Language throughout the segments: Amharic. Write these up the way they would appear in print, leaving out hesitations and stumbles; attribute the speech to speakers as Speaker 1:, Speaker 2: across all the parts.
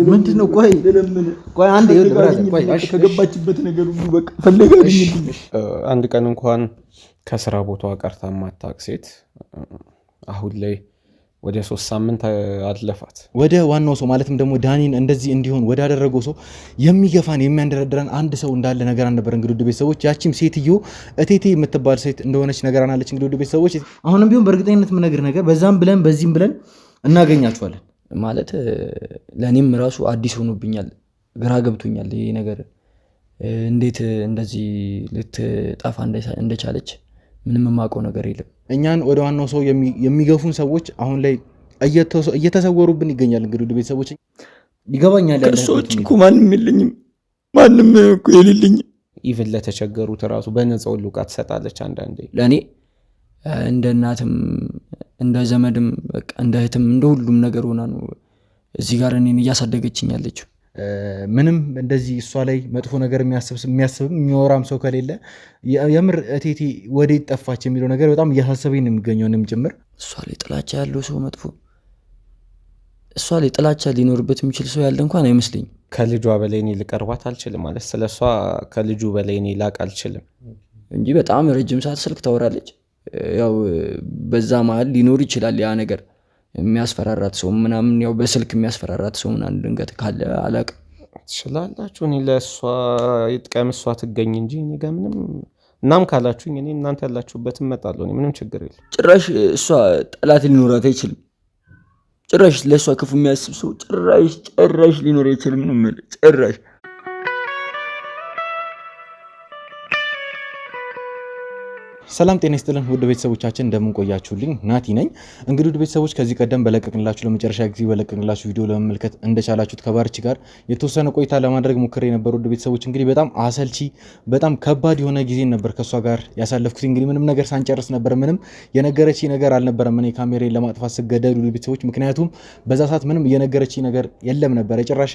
Speaker 1: ምንድነው? ቆይ አንዴ
Speaker 2: ከገባችበት ነገር ሁሉ በቃ ፈለጋኝ።
Speaker 3: አንድ ቀን እንኳን ከስራ ቦታዋ ቀርታ ማታውቅ ሴት አሁን ላይ ወደ 3 ሳምንት አለፋት።
Speaker 1: ወደ ዋናው ሰው ማለትም ደግሞ ዳኒን እንደዚህ እንዲሆን ወደ አደረገው ሰው የሚገፋን የሚያንደረድረን አንድ ሰው እንዳለ ነገር አልነበረ። እንግዲህ ውድ ቤተሰቦች ያቺም ሴትዮ እቴቴ የምትባል ሴት እንደሆነች ነገር አናለች። እንግዲህ ውድ ቤተሰቦች አሁንም ቢሆን በእርግጠኝነት የምነግር ነገር በዛም ብለን በዚህም ብለን እናገኛቸዋለን።
Speaker 4: ማለት ለኔም ራሱ አዲስ ሆኖብኛል፣ ግራ ገብቶኛል። ይሄ ነገር እንዴት እንደዚህ ልትጠፋ እንደቻለች ምንም የማውቀው ነገር የለም።
Speaker 1: እኛን ወደ ዋናው ሰው የሚገፉን ሰዎች አሁን ላይ እየተሰወሩብን ይገኛል። እንግዲህ ቤተሰቦች ይገባኛል።
Speaker 2: ከሰዎች እኮ ማንም የለኝም፣ ማንም እኮ የሌለኝም።
Speaker 3: ኢቭን ለተቸገሩት ራሱ በነፃው ዕቃ ትሰጣለች። አንዳንዴ
Speaker 4: ለእኔ እንደ እናትም እንደ ዘመድም በቃ እንደ እህትም እንደ ሁሉም ነገር ሆና ነው እዚህ ጋር እኔን እያሳደገችኝ ያለችው።
Speaker 1: ምንም እንደዚህ እሷ ላይ መጥፎ ነገር የሚያስብም የሚወራም ሰው ከሌለ የምር እቴቴ ወዴት ጠፋች የሚለው ነገር በጣም እያሳሰበኝ ነው የሚገኘው። እኔም ጭምር
Speaker 4: እሷ ላይ ጥላቻ ያለው ሰው መጥፎ እሷ ላይ ጥላቻ ሊኖርበት የሚችል ሰው ያለ እንኳን አይመስለኝም።
Speaker 3: ከልጇ በላይ እኔ ልቀርባት አልችልም ማለት ስለሷ ከልጁ በላይ እኔ ላቅ አልችልም
Speaker 4: እንጂ በጣም ረጅም ሰዓት ስልክ ታወራለች። ያው በዛ መሀል ሊኖር ይችላል ያ ነገር የሚያስፈራራት ሰው ምናምን፣ ያው በስልክ የሚያስፈራራት ሰው ምናምን ድንገት ካለ አላውቅም።
Speaker 3: ትችላላችሁ። እኔ ለእሷ ይጥቀም እሷ ትገኝ እንጂ እኔ ጋር ምንም እናም ካላችሁኝ እኔ እናንተ ያላችሁበት እመጣለሁ። እኔ ምንም ችግር የለም።
Speaker 4: ጭራሽ እሷ ጠላት ሊኖራት አይችልም። ጭራሽ ለእሷ ክፉ የሚያስብ ሰው ጭራሽ ሊኖር አይችልም ነው የምልህ። ጭራሽ
Speaker 1: ሰላም ጤና ይስጥልን ውድ ቤተሰቦቻችን እንደምን ቆያችሁልኝ? ናቲ ነኝ። እንግዲህ ውድ ቤተሰቦች ከዚህ ቀደም በለቀቅንላችሁ ለመጨረሻ ጊዜ በለቀቅንላችሁ ቪዲዮ ለመመልከት እንደቻላችሁት ከባርቺ ጋር የተወሰነ ቆይታ ለማድረግ ሞክሬ ነበር። ውድ ቤተሰቦች እንግዲህ በጣም አሰልቺ በጣም ከባድ የሆነ ጊዜ ነበር ከሷ ጋር ያሳለፍኩት። እንግዲህ ምንም ነገር ሳንጨርስ ነበር። ምንም የነገረች ነገር አልነበረም። እኔ ካሜራዬን ለማጥፋት ስገደድ ውድ ቤተሰቦች፣ ምክንያቱም በዛ ሰዓት ምንም የነገረች ነገር የለም ነበር። ጭራሽ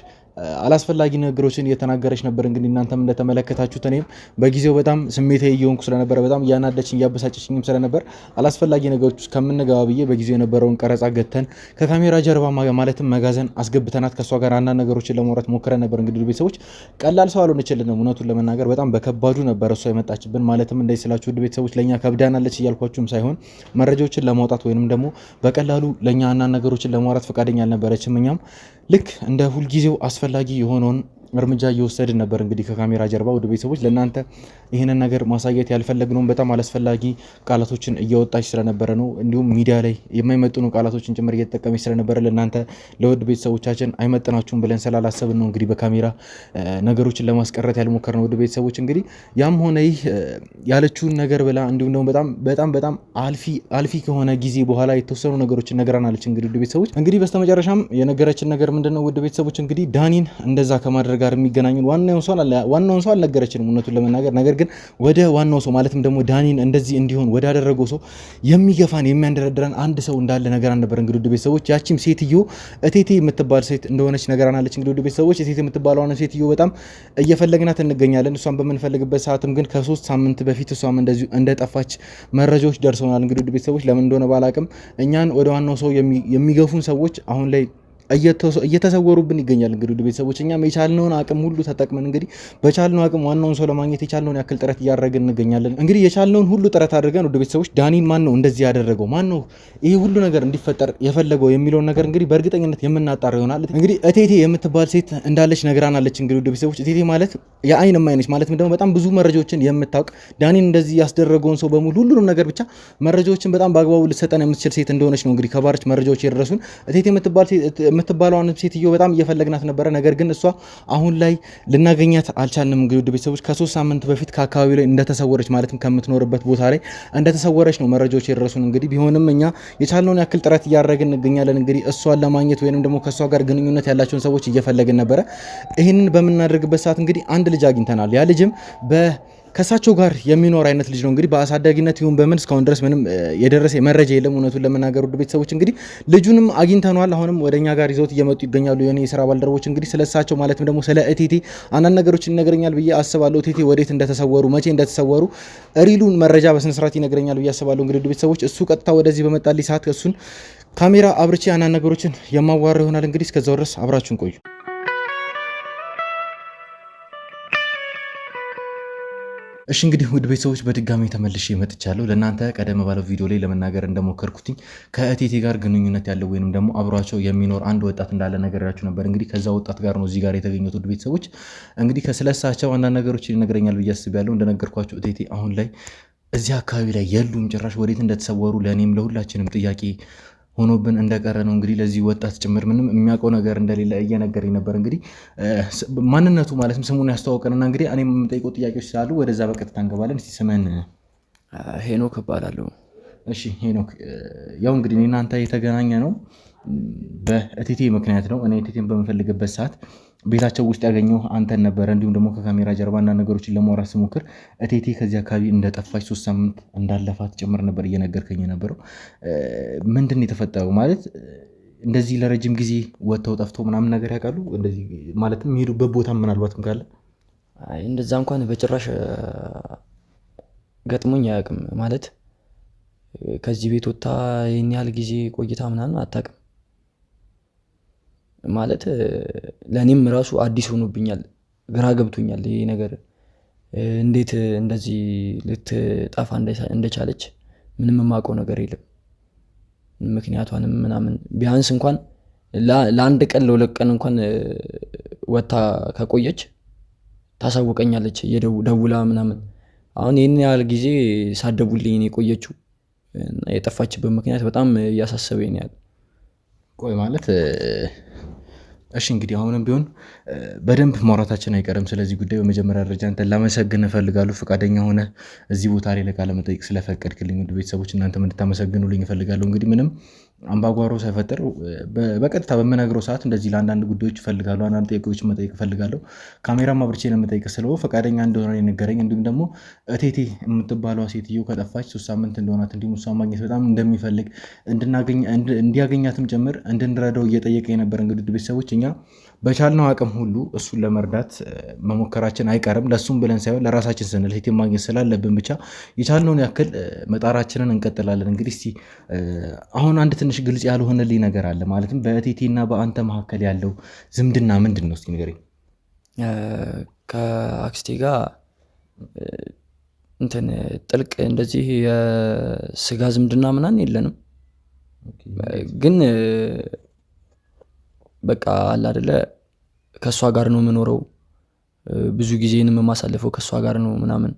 Speaker 1: አላስፈላጊ ነገሮችን እየተናገረች ነበር። እንግዲህ እናንተም እንደተመለከታችሁት እኔም በጊዜው በጣም ስሜታዊ እየሆንኩ ስለነበረ በጣም እያበሳጨችኝም ስለነበር አላስፈላጊ ነገሮች ውስጥ ከምንገባ ብዬ በጊዜው የነበረውን ቀረጻ ገተን ከካሜራ ጀርባ ማለትም መጋዘን አስገብተናት ከሷ ጋር አንዳንድ ነገሮችን ለማውራት ሞክረን ነበር። እንግዲህ ቤተሰቦች ቀላል ሰው አልሆነችልንም። እውነቱን ለመናገር በጣም በከባዱ ነበር እሷ የመጣችብን። ማለትም እንደዚህ ስላችሁ ውድ ቤተሰቦች ለኛ ከብዳናለች እያልኳችሁም ሳይሆን መረጃዎችን ለማውጣት ወይንም ደግሞ በቀላሉ ለኛ አንዳንድ ነገሮችን ለማውራት ፈቃደኛ አልነበረችም። እኛም ልክ እንደ ሁልጊዜው አስፈላጊ የሆነውን እርምጃ እየወሰድን ነበር። እንግዲህ ከካሜራ ጀርባ ወደ ቤተሰቦች ለእናንተ ይህንን ነገር ማሳየት ያልፈለግነው በጣም አላስፈላጊ ቃላቶችን እያወጣች ስለነበረ ነው። እንዲሁም ሚዲያ ላይ የማይመጥኑ ቃላቶችን ጭምር እየተጠቀመች ስለነበረ ለእናንተ ለውድ ቤተሰቦቻችን አይመጥናችሁም ብለን ስላላሰብን ነው እንግዲህ በካሜራ ነገሮችን ለማስቀረት ያልሞከርነው። ወደ ቤተሰቦች እንግዲህ ያም ሆነ ይህ ያለችውን ነገር ብላ እንዲሁም ደግሞ በጣም አልፊ ከሆነ ጊዜ በኋላ የተወሰኑ ነገሮችን ነግራናለች። እንግዲህ ውድ ቤተሰቦች እንግዲህ በስተመጨረሻም የነገረችን ነገር ምንድነው? ውድ ቤተሰቦች እንግዲህ ዳኒን እንደዛ ከማድረግ ጋር የሚገናኙን ዋናውን ሰው አልነገረችንም እውነቱን ለመናገር። ነገር ግን ወደ ዋናው ሰው ማለትም ደግሞ ዳኒን እንደዚህ እንዲሆን ወደ አደረገው ሰው የሚገፋን የሚያንደረድረን አንድ ሰው እንዳለ ነገር አልነበረ። እንግዲህ ውድ ቤተሰቦች ያቺም ሴትዮ እቴቴ የምትባል ሴት እንደሆነች ነገር አናለች። እንግዲህ ውድ ቤተሰቦች እቴቴ የምትባለው ሴትዮ በጣም እየፈለግናት እንገኛለን። እሷን በምንፈልግበት ሰዓትም ግን ከ3 ሳምንት በፊት እሷም እንደዚሁ እንደጠፋች መረጃዎች ደርሰውናል። እንግዲህ ውድ ቤተሰቦች ለምን እንደሆነ ባላቅም እኛን ወደ ዋናው ሰው የሚገፉን ሰዎች አሁን ላይ እየተሰወሩብን ይገኛል። እንግዲህ ውድ ቤተሰቦች እኛም የቻልነውን አቅም ሁሉ ተጠቅመን እንግዲህ በቻልነው አቅም ዋናውን ሰው ለማግኘት የቻልነውን ያክል ጥረት እያደረግን እንገኛለን። እንግዲህ የቻልነውን ሁሉ ጥረት አድርገን ውድ ቤተሰቦች ዳኒን ማን ነው እንደዚህ ያደረገው፣ ማን ነው ይሄ ሁሉ ነገር እንዲፈጠር የፈለገው የሚለውን ነገር እንግዲህ በእርግጠኝነት የምናጣራ ይሆናል። እንግዲህ እቴቴ የምትባል ሴት እንዳለች ነግራናለች። እንግዲህ ውድ ቤተሰቦች እቴቴ ማለት የአይን እማይነች ማለትም ደግሞ በጣም ብዙ መረጃዎችን የምታውቅ ዳኒን እንደዚህ ያስደረገውን ሰው በሙሉ ሁሉንም ነገር ብቻ መረጃዎችን በጣም በአግባቡ ልትሰጠን የምትችል ሴት እንደሆነች ነው እንግዲህ ከባርች መረጃዎች የደረሱን። እቴቴ የምትባለውን ሴትዮ በጣም እየፈለግናት ነበረ። ነገር ግን እሷ አሁን ላይ ልናገኛት አልቻልንም። እንግዲህ ውድ ቤተሰቦች ከ3 ሳምንት በፊት ከአካባቢው ላይ እንደተሰወረች ማለትም ከምትኖርበት ቦታ ላይ እንደተሰወረች ነው መረጃዎች የደረሱን። እንግዲህ ቢሆንም እኛ የቻልነውን ያክል ጥረት እያደረግን እንገኛለን። እንግዲህ እሷን ለማግኘት ወይንም ደግሞ ከእሷ ጋር ግንኙነት ያላቸውን ሰዎች እየፈለግን ነበረ። ይህንን በምናደርግበት ሰዓት እንግዲህ አንድ ልጅ አግኝተናል። ያ ልጅም ከሳቸው ጋር የሚኖር አይነት ልጅ ነው። እንግዲህ በአሳዳጊነት ይሁን በምን እስካሁን ድረስ ምንም የደረሰ መረጃ የለም። እውነቱን ለመናገር ውድ ቤተሰቦች እንግዲህ ልጁንም አግኝተነዋል። አሁንም ወደኛ ጋር ይዘውት እየመጡ ይገኛሉ የኔ የስራ ባልደረቦች። እንግዲህ ስለሳቸው ማለትም ደግሞ ስለ እቴቴ አንዳንድ ነገሮችን ይነግረኛል ብዬ አስባለሁ። እቴቴ ወዴት እንደተሰወሩ መቼ እንደተሰወሩ ሪሉን መረጃ በስነ ስርዓት ይነግረኛል ብዬ አስባለሁ። እንግዲህ ውድ ቤተሰቦች እሱ ቀጥታ ወደዚህ በመጣልኝ ሰዓት እሱን ካሜራ አብርቼ አንዳንድ ነገሮችን የማዋራ ይሆናል። እንግዲህ እስከዛው ድረስ አብራችሁን ቆዩ። እሺ እንግዲህ ውድ ቤተሰቦች በድጋሚ ተመልሼ መጥቻለሁ። ለእናንተ ቀደም ባለው ቪዲዮ ላይ ለመናገር እንደሞከርኩትኝ ከእቴቴ ጋር ግንኙነት ያለው ወይንም ደግሞ አብሯቸው የሚኖር አንድ ወጣት እንዳለ ነገራችሁ ነበር። እንግዲህ ከዛ ወጣት ጋር ነው እዚህ ጋር የተገኙት። ውድ ቤተሰቦች እንግዲህ ከስለሳቸው አንዳንድ ነገሮች ይነግረኛል ብዬ አስቤያለሁ። እንደነገርኳችሁ እቴቴ አሁን ላይ እዚህ አካባቢ ላይ የሉም። ጭራሽ ወዴት እንደተሰወሩ ለእኔም ለሁላችንም ጥያቄ ሆኖብን እንደቀረ ነው። እንግዲህ ለዚህ ወጣት ጭምር ምንም የሚያውቀው ነገር እንደሌለ እየነገረኝ ነበር። እንግዲህ ማንነቱ ማለትም ስሙን ያስተዋወቀንና እንግዲህ እኔም የምጠይቀው ጥያቄዎች ስላሉ ወደዛ በቀጥታ እንገባለን። እስቲ ስምን?
Speaker 4: ሄኖክ እባላለሁ።
Speaker 1: እሺ ሄኖክ፣ ያው እንግዲህ እኔ እናንተ የተገናኘ ነው በእቴቴ ምክንያት ነው። እኔ እቴቴን በምፈልግበት ሰዓት ቤታቸው ውስጥ ያገኘው አንተን ነበረ። እንዲሁም ደግሞ ከካሜራ ጀርባ አንዳንድ ነገሮችን ለማውራት ስሞክር እቴቴ ከዚህ አካባቢ እንደጠፋች 3 ሳምንት እንዳለፋት ጭምር ነበር እየነገርከኝ የነበረው። ምንድን ነው የተፈጠረው? ማለት እንደዚህ ለረጅም ጊዜ ወጥተው ጠፍተው ምናምን ነገር ያውቃሉ? እንደዚህ ማለትም የሚሄዱበት ቦታ ምናልባትም ካለ?
Speaker 4: እንደዛ እንኳን በጭራሽ ገጥሞኝ አያውቅም። ማለት ከዚህ ቤት ወጥታ ይህን ያህል ጊዜ ቆይታ ምናምን አታውቅም። ማለት ለእኔም ራሱ አዲስ ሆኖብኛል፣ ግራ ገብቶኛል ይሄ ነገር። እንዴት እንደዚህ ልትጠፋ እንደቻለች ምንም የማውቀው ነገር የለም። ምክንያቷንም ምናምን ቢያንስ እንኳን ለአንድ ቀን ለ2 ቀን እንኳን ወጥታ ከቆየች ታሳውቀኛለች ደውላ ምናምን። አሁን ይህን ያህል ጊዜ ሳደቡልኝ የቆየችው የጠፋችበት ምክንያት በጣም እያሳሰበኝ ያለ።
Speaker 1: ቆይ ማለት እሺ እንግዲህ አሁንም ቢሆን በደንብ ማውራታችን አይቀርም ስለዚህ ጉዳይ። በመጀመሪያ ደረጃ አንተን ላመሰግን እፈልጋለሁ፣ ፈቃደኛ ሆነ እዚህ ቦታ ላይ ለቃለ መጠይቅ ስለፈቀድክልኝ። ውድ ቤተሰቦች እናንተም እንድታመሰግኑልኝ እፈልጋለሁ። እንግዲህ ምንም አምባጓሮ ሳይፈጠር በቀጥታ በምነግረው ሰዓት እንደዚህ ለአንዳንድ ጉዳዮች እፈልጋለሁ፣ አንዳንድ ጥያቄዎች መጠየቅ እፈልጋለሁ። ካሜራም አብርቼ ለመጠየቅ ስለሆነ ፈቃደኛ እንደሆነ የነገረኝ። እንዲሁም ደግሞ እቴቴ የምትባለዋ ሴትዮ ከጠፋች 3 ሳምንት እንደሆናት እንዲሁም እሷን ማግኘት በጣም እንደሚፈልግ እንዲያገኛትም ጭምር እንድንረዳው እየጠየቀ የነበረ። እንግዲህ ቤተሰቦች እኛ በቻልነው አቅም ሁሉ እሱን ለመርዳት መሞከራችን አይቀርም። ለሱም ብለን ሳይሆን ለራሳችን ስንል እቴቴን ማግኘት ስላለብን ብቻ የቻልነውን ያክል መጣራችንን እንቀጥላለን። እንግዲህ እስቲ አሁን አንድ ትንሽ ግልጽ ያልሆነልኝ ነገር አለ። ማለትም በእቴቴና በአንተ መካከል ያለው ዝምድና ምንድን ነው? እስቲ ንገረኝ።
Speaker 4: ከአክስቴ ጋር እንትን ጥልቅ እንደዚህ የስጋ ዝምድና ምናምን የለንም። ግን በቃ አለ አይደለ ከሷ ጋር ነው የምኖረው፣ ብዙ ጊዜንም የማሳልፈው ከሷ ጋር ነው ምናምን።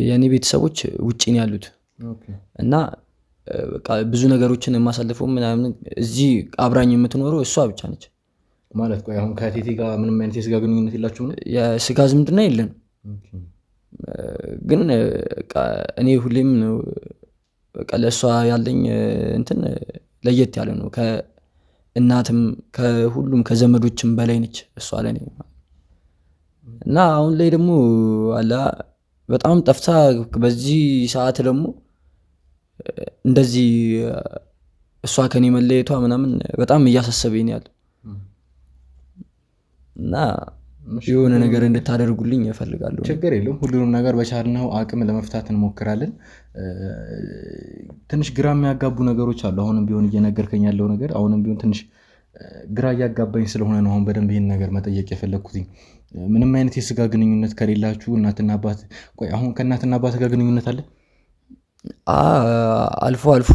Speaker 4: የኔ ቤተሰቦች ውጪ ነው ያሉት እና በቃ ብዙ ነገሮችን የማሳልፈው ምናምን እዚህ አብራኝ የምትኖረው እሷ ብቻ ነች።
Speaker 1: ማለት ቆይ አሁን ከእቴቴ ጋር ምንም አይነት የስጋ ግንኙነት የላችሁም?
Speaker 4: የስጋ ዝምድና የለን። ግን እኔ ሁሌም በቃ ለእሷ ያለኝ እንትን ለየት ያለ ነው። ከእናትም ከሁሉም ከዘመዶችም በላይ ነች እሷ ለኔ። እና አሁን ላይ ደግሞ አላ በጣም ጠፍታ በዚህ ሰዓት ደግሞ እንደዚህ እሷ ከኔ መለየቷ ምናምን በጣም እያሳሰበኝ ያለ እና የሆነ ነገር እንድታደርጉልኝ እፈልጋለሁ።
Speaker 1: ችግር የለውም፣ ሁሉንም ነገር በቻልነው አቅም ለመፍታት እንሞክራለን። ትንሽ ግራ የሚያጋቡ ነገሮች አሉ። አሁንም ቢሆን እየነገርከኝ ያለው ነገር አሁንም ቢሆን ትንሽ ግራ እያጋባኝ ስለሆነ ነው አሁን በደንብ ይሄን ነገር መጠየቅ የፈለግኩትኝ። ምንም አይነት የስጋ ግንኙነት ከሌላችሁ እናትና አባት፣ ቆይ አሁን ከእናትና አባት ጋር ግንኙነት አለ?
Speaker 4: አልፎ አልፎ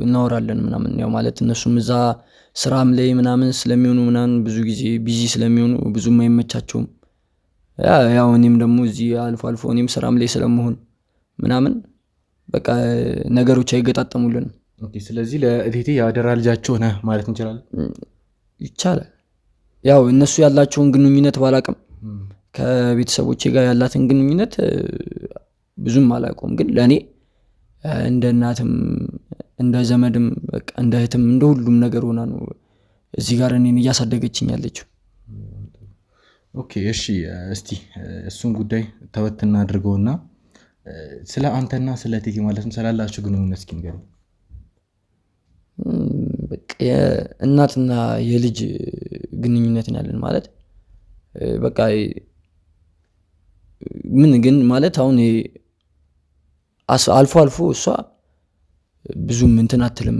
Speaker 4: እናወራለን ምናምን። ያው ማለት እነሱም እዛ ስራም ላይ ምናምን ስለሚሆኑ ምናምን ብዙ ጊዜ ቢዚ ስለሚሆኑ ብዙም አይመቻቸውም። ያው እኔም ደግሞ እዚህ አልፎ አልፎ እኔም ስራም ላይ ስለመሆን ምናምን በቃ ነገሮች አይገጣጠሙልንም።
Speaker 1: ስለዚህ ለእቴቴ የአደራ ልጃቸው ነህ ማለት እንችላለን?
Speaker 4: ይቻላል። ያው እነሱ ያላቸውን ግንኙነት ባላቅም ከቤተሰቦቼ ጋር ያላትን ግንኙነት ብዙም አላውቀውም። ግን ለእኔ እንደ እናትም እንደ ዘመድም በቃ እንደ እህትም እንደ ሁሉም ነገር ሆና ነው እዚህ ጋር እኔን እያሳደገችኝ ያለችው።
Speaker 1: ኦኬ እሺ፣ እስቲ እሱን ጉዳይ ተወት እናድርገውና ስለ አንተና ስለ እቴጌ ማለትም ስላላችሁ ግንኙነት እስኪ ንገረኝ።
Speaker 4: በቃ የእናትና የልጅ ግንኙነት ያለን ማለት በቃ ምን ግን ማለት አሁን አልፎ አልፎ እሷ ብዙም እንትን አትልም።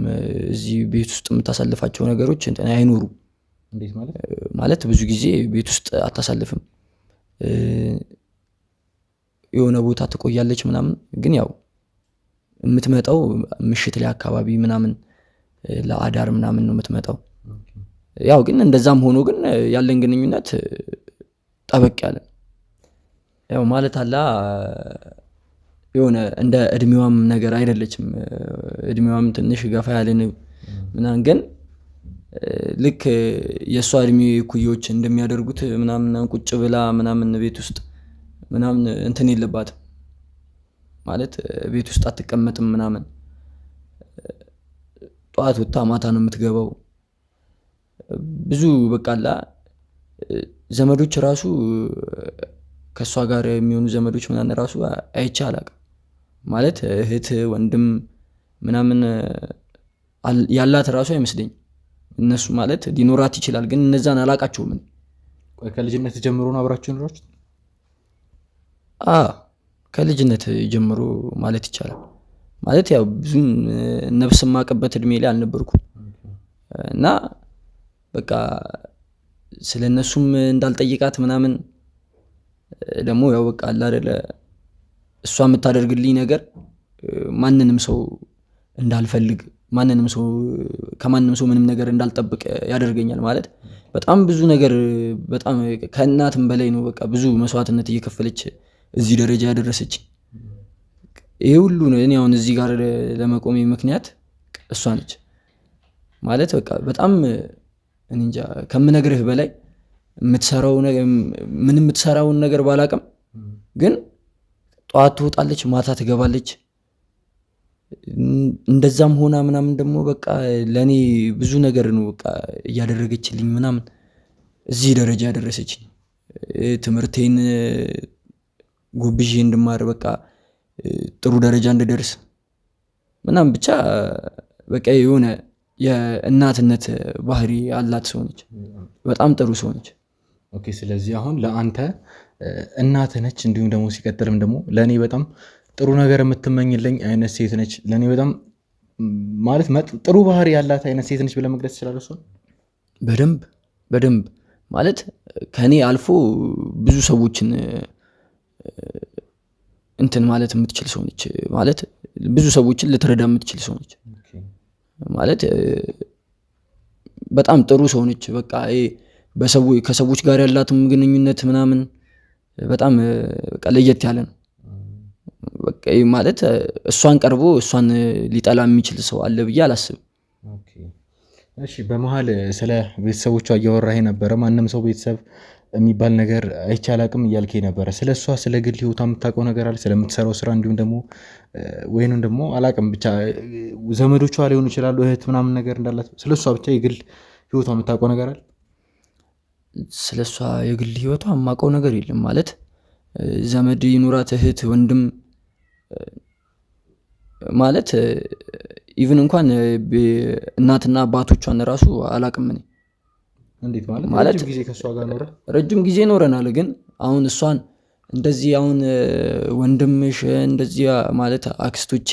Speaker 4: እዚህ ቤት ውስጥ የምታሳልፋቸው ነገሮች እንትን አይኖሩም።
Speaker 1: እንዴት ማለት?
Speaker 4: ማለት ብዙ ጊዜ ቤት ውስጥ አታሳልፍም። የሆነ ቦታ ትቆያለች ምናምን፣ ግን ያው የምትመጣው ምሽት ላይ አካባቢ ምናምን ለአዳር ምናምን ነው የምትመጣው። ያው ግን እንደዛም ሆኖ ግን ያለን ግንኙነት ጠበቅ ያለ ያው ማለት አላ የሆነ እንደ እድሜዋም ነገር አይደለችም። እድሜዋም ትንሽ ገፋ ያለን ምናምን፣ ግን ልክ የእሷ እድሜ ኩዮች እንደሚያደርጉት ምናምን ቁጭ ብላ ምናምን ቤት ውስጥ ምናምን እንትን የለባትም ማለት ቤት ውስጥ አትቀመጥም ምናምን። ጠዋት ወጥታ ማታ ነው የምትገባው። ብዙ በቃላ ዘመዶች ራሱ ከእሷ ጋር የሚሆኑ ዘመዶች ምናምን ራሱ አይቼ አላቅም። ማለት እህት ወንድም ምናምን ያላት ራሱ አይመስለኝ። እነሱ ማለት ሊኖራት ይችላል፣ ግን እነዛን አላቃቸውም።
Speaker 1: ከልጅነት ጀምሮ ነው አብራችሁ ኖራችሁ?
Speaker 4: ከልጅነት ጀምሮ ማለት ይቻላል። ማለት ያው ብዙም ነፍስ ማቀበት እድሜ ላይ አልነበርኩም እና በቃ ስለነሱም እንዳልጠይቃት ምናምን ደግሞ ያው በቃ አለ አይደለ እሷ የምታደርግልኝ ነገር ማንንም ሰው እንዳልፈልግ ከማንም ሰው ምንም ነገር እንዳልጠብቅ ያደርገኛል። ማለት በጣም ብዙ ነገር በጣም ከእናትም በላይ ነው። በቃ ብዙ መስዋዕትነት እየከፈለች እዚህ ደረጃ ያደረሰች። ይሄ ሁሉ ነው እኔ አሁን እዚህ ጋር ለመቆሜ ምክንያት እሷ ነች። ማለት በቃ በጣም እንጃ ከምነግርህ በላይ የምትሰራውን ነገር ባላቅም፣ ግን ጠዋት ትወጣለች ማታ ትገባለች። እንደዛም ሆና ምናምን ደግሞ በቃ ለእኔ ብዙ ነገር ነው በቃ እያደረገችልኝ ምናምን እዚህ ደረጃ ያደረሰችኝ። ትምህርቴን ጎብዤ እንድማር በቃ ጥሩ ደረጃ እንድደርስ ምናምን ብቻ በቃ የሆነ የእናትነት ባህሪ አላት ሰው ነች። በጣም ጥሩ ሰው ነች።
Speaker 1: ኦኬ ስለዚህ አሁን ለአንተ እናት ነች፣ እንዲሁም ደግሞ ሲቀጥልም ደግሞ ለእኔ በጣም ጥሩ ነገር የምትመኝልኝ አይነት ሴት ነች። ለእኔ በጣም ማለት ጥሩ ባህሪ ያላት አይነት ሴት ነች ብለህ መግለጽ ትችላለህ? እሷን
Speaker 4: በደንብ ማለት ከእኔ አልፎ ብዙ ሰዎችን እንትን ማለት የምትችል ሰው ነች። ማለት ብዙ ሰዎችን ልትረዳ የምትችል ሰው ነች። ማለት በጣም ጥሩ ሰው ነች። በቃ ከሰዎች ጋር ያላትም ግንኙነት ምናምን በጣም በቃ ለየት ያለ ነው። በቃ ማለት እሷን ቀርቦ እሷን ሊጠላ የሚችል ሰው አለ ብዬ አላስብም።
Speaker 1: እሺ በመሃል ስለ ቤተሰቦቿ እያወራህ ነበረ። ማንም ሰው ቤተሰብ የሚባል ነገር አይቼ አላቅም እያልከኝ ነበረ። ስለ እሷ ስለ ግል ህይወቷ የምታውቀው ነገር አለ? ስለምትሰራው ስራ እንዲሁም ደግሞ ወይንም ደግሞ አላቅም ብቻ ዘመዶቿ ሊሆኑ ይችላሉ እህት ምናምን ነገር እንዳላት ስለ እሷ ብቻ የግል ህይወቷ የምታውቀው ነገር አለ?
Speaker 4: ስለ እሷ የግል ህይወቷ የማውቀው ነገር የለም። ማለት ዘመድ ይኑራት እህት ወንድም ማለት ኢቭን እንኳን እናትና አባቶቿን ራሱ አላቅም እኔ።
Speaker 1: እንዴት ማለት? ረጅም ጊዜ ከእሷ ጋር ኖረ?
Speaker 4: ረጅም ጊዜ ኖረናል። ግን አሁን እሷን እንደዚህ አሁን ወንድምሽ እንደዚህ ማለት አክስቶቼ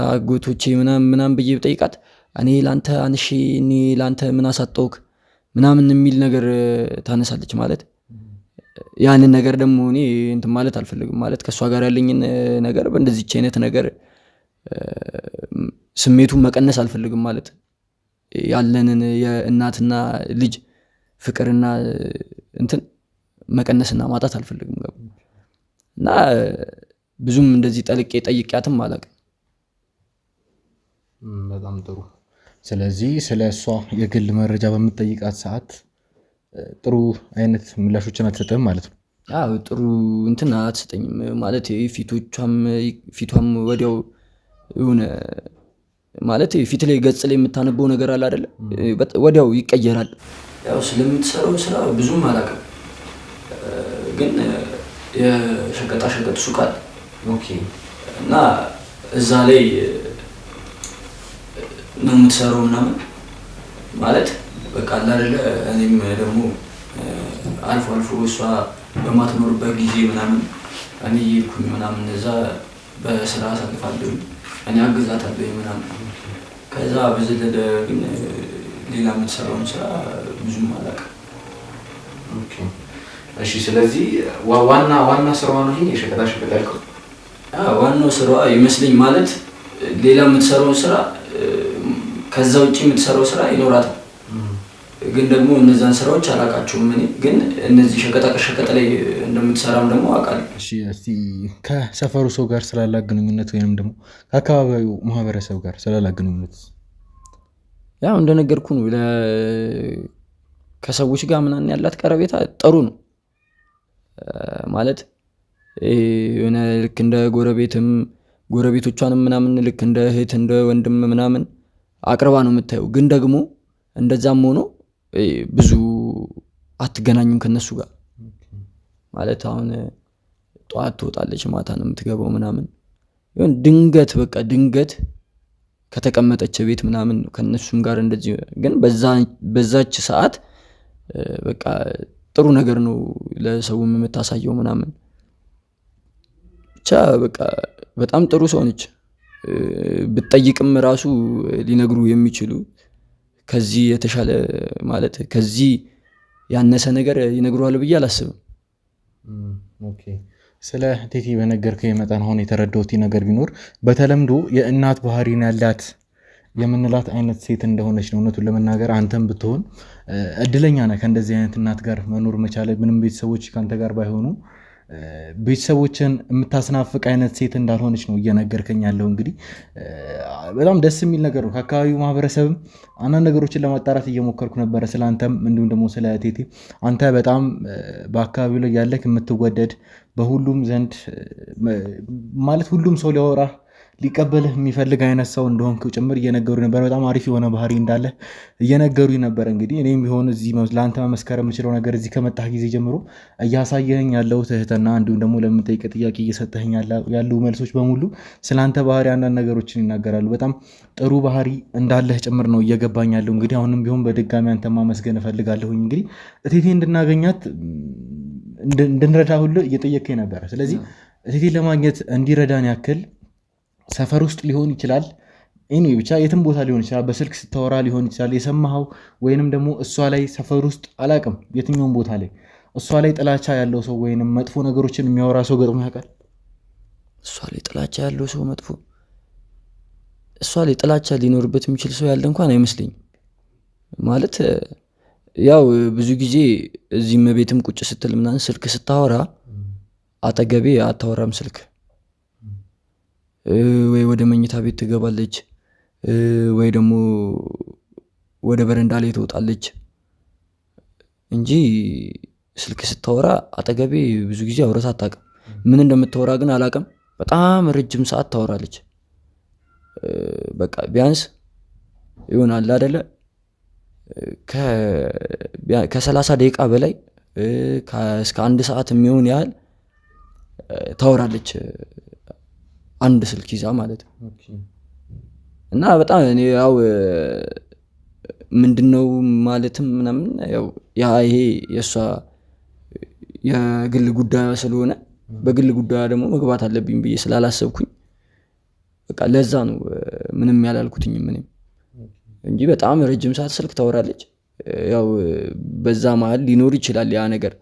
Speaker 4: አጎቶቼ ምናምን ብዬ ብጠይቃት እኔ ላንተ አንሺ እኔ ላንተ ምን አሳጠውክ ምናምን የሚል ነገር ታነሳለች። ማለት ያንን ነገር ደግሞ እኔ እንትን ማለት አልፈልግም። ማለት ከእሷ ጋር ያለኝን ነገር በእንደዚች አይነት ነገር ስሜቱን መቀነስ አልፈልግም። ማለት ያለንን የእናትና ልጅ ፍቅርና እንትን መቀነስና ማጣት አልፈልግም። እና ብዙም እንደዚህ ጠልቄ ጠይቂያትም አላውቅም።
Speaker 1: በጣም ጥሩ። ስለዚህ ስለ እሷ የግል መረጃ በምትጠይቃት ሰዓት ጥሩ አይነት ምላሾችን አትሰጥም ማለት ነው?
Speaker 4: አዎ ጥሩ እንትን አትሰጠኝም። ማለት ፊቷም ወዲያው የሆነ ማለት ፊት ላይ ገጽ ላይ የምታነበው ነገር አለ አይደለ? ወዲያው ይቀየራል። ያው ስለምትሰራው ስራ ብዙም አላውቅም። ግን የሸቀጣ ሸቀጥ ሱቅ አለ እና እዛ ላይ ነው የምትሰራው ምናምን ማለት በቃ አለ አይደለ። እኔም ደግሞ አልፎ አልፎ እሷ በማትኖርበት ጊዜ ምናምን እኔ እየሄድኩኝ ምናምን እዛ በስራ አሳልፋለሁ፣ እኔ አግዛታለሁ ምናምን። ከዛ በዘለለ ግን ሌላ የምትሰራውን ስራ ብዙም አላውቅም።
Speaker 1: እሺ ስለዚህ ዋና ስራዋ ነው ይሄ የሸቀጣ ሸቀጥ ያልከው?
Speaker 4: ዋናው ስራዋ ይመስለኝ ማለት ሌላ የምትሰራውን ስራ ከዛ ውጭ የምትሰራው ስራ ይኖራታል፣ ግን ደግሞ እነዛን ስራዎች አላውቃቸውም። እኔ ግን እነዚህ ሸቀጣ ላይ እንደምትሰራም ደግሞ አውቃለሁ።
Speaker 1: እሺ እስቲ ከሰፈሩ ሰው ጋር ስላላት ግንኙነት ወይንም ደግሞ ከአካባቢው ማህበረሰብ ጋር ስላላት ግንኙነት?
Speaker 4: ያው እንደነገርኩ ነው፣ ከሰዎች ጋር ምናምን ያላት ቀረቤታ ጥሩ ነው ማለት የሆነ ልክ እንደ ጎረቤትም ጎረቤቶቿንም ምናምን ልክ እንደ እህት እንደ ወንድም ምናምን አቅርባ ነው የምታየው። ግን ደግሞ እንደዛም ሆኖ ብዙ አትገናኙም ከነሱ ጋር ማለት አሁን ጠዋት ትወጣለች ማታ ነው የምትገባው ምናምን። ይሁን ድንገት ከተቀመጠች ቤት ምናምን ከነሱም ጋር እንደዚህ። ግን በዛች ሰዓት በቃ ጥሩ ነገር ነው ለሰውም የምታሳየው ምናምን። ብቻ በቃ በጣም ጥሩ ሰው ነች። ብትጠይቅም ራሱ ሊነግሩ የሚችሉ ከዚህ የተሻለ ማለት ከዚህ ያነሰ ነገር ይነግሩሃል ብዬ አላስብም።
Speaker 1: ኦኬ ስለ ቴቴ በነገርከኝ መጠን አሁን የተረዳሁት ነገር ቢኖር በተለምዶ የእናት ባህሪን ያላት የምንላት አይነት ሴት እንደሆነች ነው። እውነቱን ለመናገር አንተም ብትሆን እድለኛ ነህ ከእንደዚህ አይነት እናት ጋር መኖር መቻለ። ምንም ቤተሰቦች ካንተ ጋር ባይሆኑ ቤተሰቦችን የምታስናፍቅ አይነት ሴት እንዳልሆነች ነው እየነገርከኝ ያለው። እንግዲህ በጣም ደስ የሚል ነገር ነው። ከአካባቢው ማህበረሰብም አንዳንድ ነገሮችን ለማጣራት እየሞከርኩ ነበረ ስለአንተም እንዲሁም ደግሞ ስለ ቴቴ። አንተ በጣም በአካባቢው ላይ ያለህ የምትወደድ በሁሉም ዘንድ ማለት ሁሉም ሰው ሊያወራ ሊቀበልህ የሚፈልግ አይነት ሰው እንደሆንክ ጭምር እየነገሩ ነበር። በጣም አሪፍ የሆነ ባህሪ እንዳለ እየነገሩ ነበር። እንግዲህ እኔም ቢሆን እዚህ ለአንተ መመስከር የምችለው ነገር እዚህ ከመጣህ ጊዜ ጀምሮ እያሳየኸኝ ያለው ትህትና እንዲሁም ደግሞ ለምጠይቅ ጥያቄ እየሰጠኸኝ ያሉ መልሶች በሙሉ ስለአንተ ባህሪ አንዳንድ ነገሮችን ይናገራሉ። በጣም ጥሩ ባህሪ እንዳለህ ጭምር ነው እየገባኝ ያለው። እንግዲህ አሁንም ቢሆን በድጋሚ አንተ ማመስገን እፈልጋለሁኝ። እንግዲህ እቴቴ እንድናገኛት እንድንረዳ ሁሉ እየጠየከኝ ነበረ። ስለዚህ እቴቴ ለማግኘት እንዲረዳን ያክል ሰፈር ውስጥ ሊሆን ይችላል፣ ብቻ የትም ቦታ ሊሆን ይችላል፣ በስልክ ስታወራ ሊሆን ይችላል የሰማኸው፣ ወይንም ደግሞ እሷ ላይ ሰፈር ውስጥ አላቅም የትኛውም ቦታ ላይ እሷ ላይ ጥላቻ ያለው ሰው ወይንም መጥፎ ነገሮችን የሚያወራ ሰው ገጥሞ ያውቃል?
Speaker 4: እሷ ላይ ጥላቻ ያለው ሰው እሷ ላይ ጥላቻ ሊኖርበት የሚችል ሰው ያለ እንኳን አይመስለኝም። ማለት ያው ብዙ ጊዜ እዚህም ቤትም ቁጭ ስትል ምናምን ስልክ ስታወራ አጠገቤ አታወራም ስልክ፣ ወይ ወደ መኝታ ቤት ትገባለች ወይ ደግሞ ወደ በረንዳ ላይ ትወጣለች እንጂ ስልክ ስታወራ አጠገቤ ብዙ ጊዜ አውርታ አታውቅም። ምን እንደምታወራ ግን አላውቅም። በጣም ረጅም ሰዓት ታወራለች። በቃ ቢያንስ ይሆናል አይደለ ከ30 ደቂቃ በላይ እስከ 1 ሰዓት የሚሆን ያህል ታወራለች አንድ ስልክ ይዛ ማለት ነው። እና በጣም እኔ ያው ምንድነው ማለትም ምናምን ያው ይሄ የእሷ የግል ጉዳይ ስለሆነ በግል ጉዳይ ደግሞ መግባት አለብኝ ብዬ ስላላሰብኩኝ በቃ ለዛ ነው ምንም ያላልኩትኝ ምንም እንጂ በጣም ረጅም ሰዓት ስልክ ታወራለች። ያው በዛ መሀል ሊኖር ይችላል ያ ነገር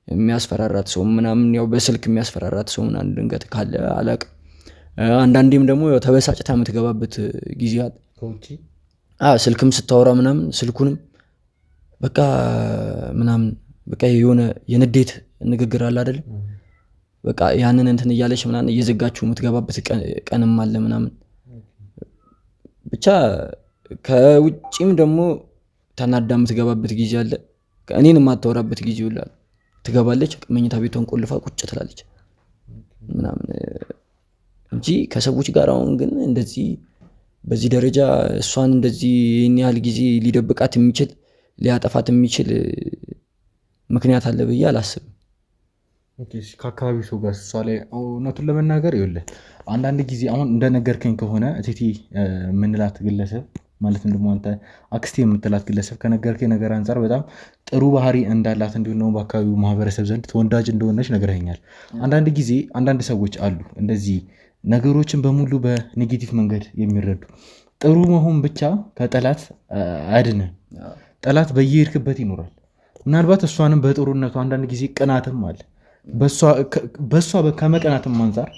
Speaker 4: የሚያስፈራራት ሰው ምናምን፣ ያው በስልክ የሚያስፈራራት ሰው ምናምን ድንገት ካለ አላውቅም። አንዳንዴም ደግሞ ተበሳጭታ የምትገባበት ጊዜ አለ። ስልክም ስታወራ ምናምን ስልኩንም በቃ ምናምን በቃ የሆነ የንዴት ንግግር አለ አይደለም፣ በቃ ያንን እንትን እያለች ምናምን እየዘጋችሁ የምትገባበት ቀንም አለ ምናምን። ብቻ ከውጭም ደግሞ ተናዳ የምትገባበት ጊዜ አለ። እኔን የማታወራበት ጊዜ ይውላል። ትገባለች መኝታ ቤቷን ቆልፋ ቁጭ ትላለች ምናምን እንጂ ከሰዎች ጋር አሁን ግን እንደዚህ በዚህ ደረጃ እሷን እንደዚህ ይህን ያህል ጊዜ ሊደብቃት የሚችል ሊያጠፋት የሚችል ምክንያት አለ ብዬ አላስብም።
Speaker 1: ከአካባቢ ሰው ጋር እሷ ላይ እውነቱን ለመናገር ይኸውልህ አንዳንድ ጊዜ አሁን እንደነገርከኝ ከሆነ እቴቴ የምንላት ግለሰብ ማለትም ደግሞ አንተ አክስቴ የምትላት ግለሰብ ከነገርከኝ ነገር አንጻር በጣም ጥሩ ባህሪ እንዳላት እንዲሁም ደግሞ በአካባቢው ማህበረሰብ ዘንድ ተወዳጅ እንደሆነች ነግረኸኛል። አንዳንድ ጊዜ አንዳንድ ሰዎች አሉ እንደዚህ ነገሮችን በሙሉ በኔጌቲቭ መንገድ የሚረዱ ጥሩ መሆን ብቻ ከጠላት አያድንም። ጠላት በየሄድክበት ይኖራል። ምናልባት እሷንም በጥሩነቱ አንዳንድ ጊዜ ቅናትም አለ። በእሷ ከመቀናትም አንጻር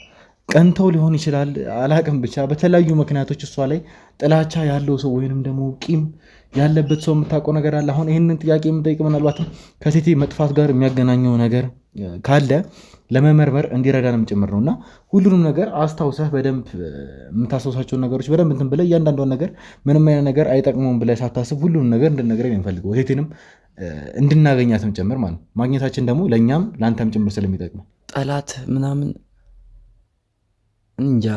Speaker 1: ቀንተው ሊሆን ይችላል አላቅም። ብቻ በተለያዩ ምክንያቶች እሷ ላይ ጥላቻ ያለው ሰው ወይንም ደግሞ ቂም ያለበት ሰው የምታውቀው ነገር አለ። አሁን ይህንን ጥያቄ የምጠይቅ ምናልባትም ከቴቴ መጥፋት ጋር የሚያገናኘው ነገር ካለ ለመመርመር እንዲረዳንም ጭምር ነው እና ሁሉንም ነገር አስታውሰህ በደንብ የምታስታውሳቸውን ነገሮች በደንብ እንትን ብለህ እያንዳንዷን ነገር ምንም አይነት ነገር አይጠቅመውም ብለህ ሳታስብ ሁሉንም ነገር እንድንነግረን የምፈልገው ቴቴንም እንድናገኛትም ጭምር ማለት ማግኘታችን ደግሞ ለእኛም ለአንተም ጭምር ስለሚጠቅም
Speaker 4: ጠላት ምናምን እንጃ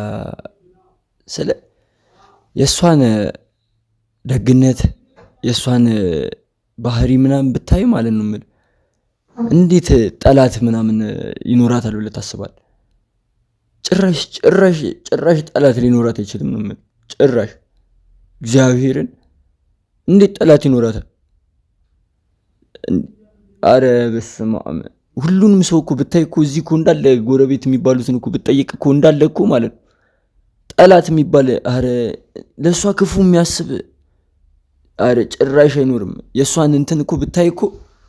Speaker 4: ስለ የእሷን ደግነት የእሷን ባህሪ ምናምን ብታይ ማለት ነው የምልህ እንዴት ጠላት ምናምን ይኖራታል ብለህ ታስባለህ? ጭራሽ ጠላት ሊኖራት አይችልም ነው የምልህ። ጭራሽ እግዚአብሔርን እንዴት ጠላት ይኖራታል? አረ በስመ አብ። ሁሉንም ሰው እኮ ብታይ እኮ እዚህ እኮ እንዳለ ጎረቤት የሚባሉትን እኮ ብትጠይቅ እኮ እንዳለ እኮ ማለት ነው ጠላት የሚባል አረ ለእሷ ክፉ የሚያስብ አረ ጭራሽ አይኖርም። የእሷን እንትን እኮ ብታይ እኮ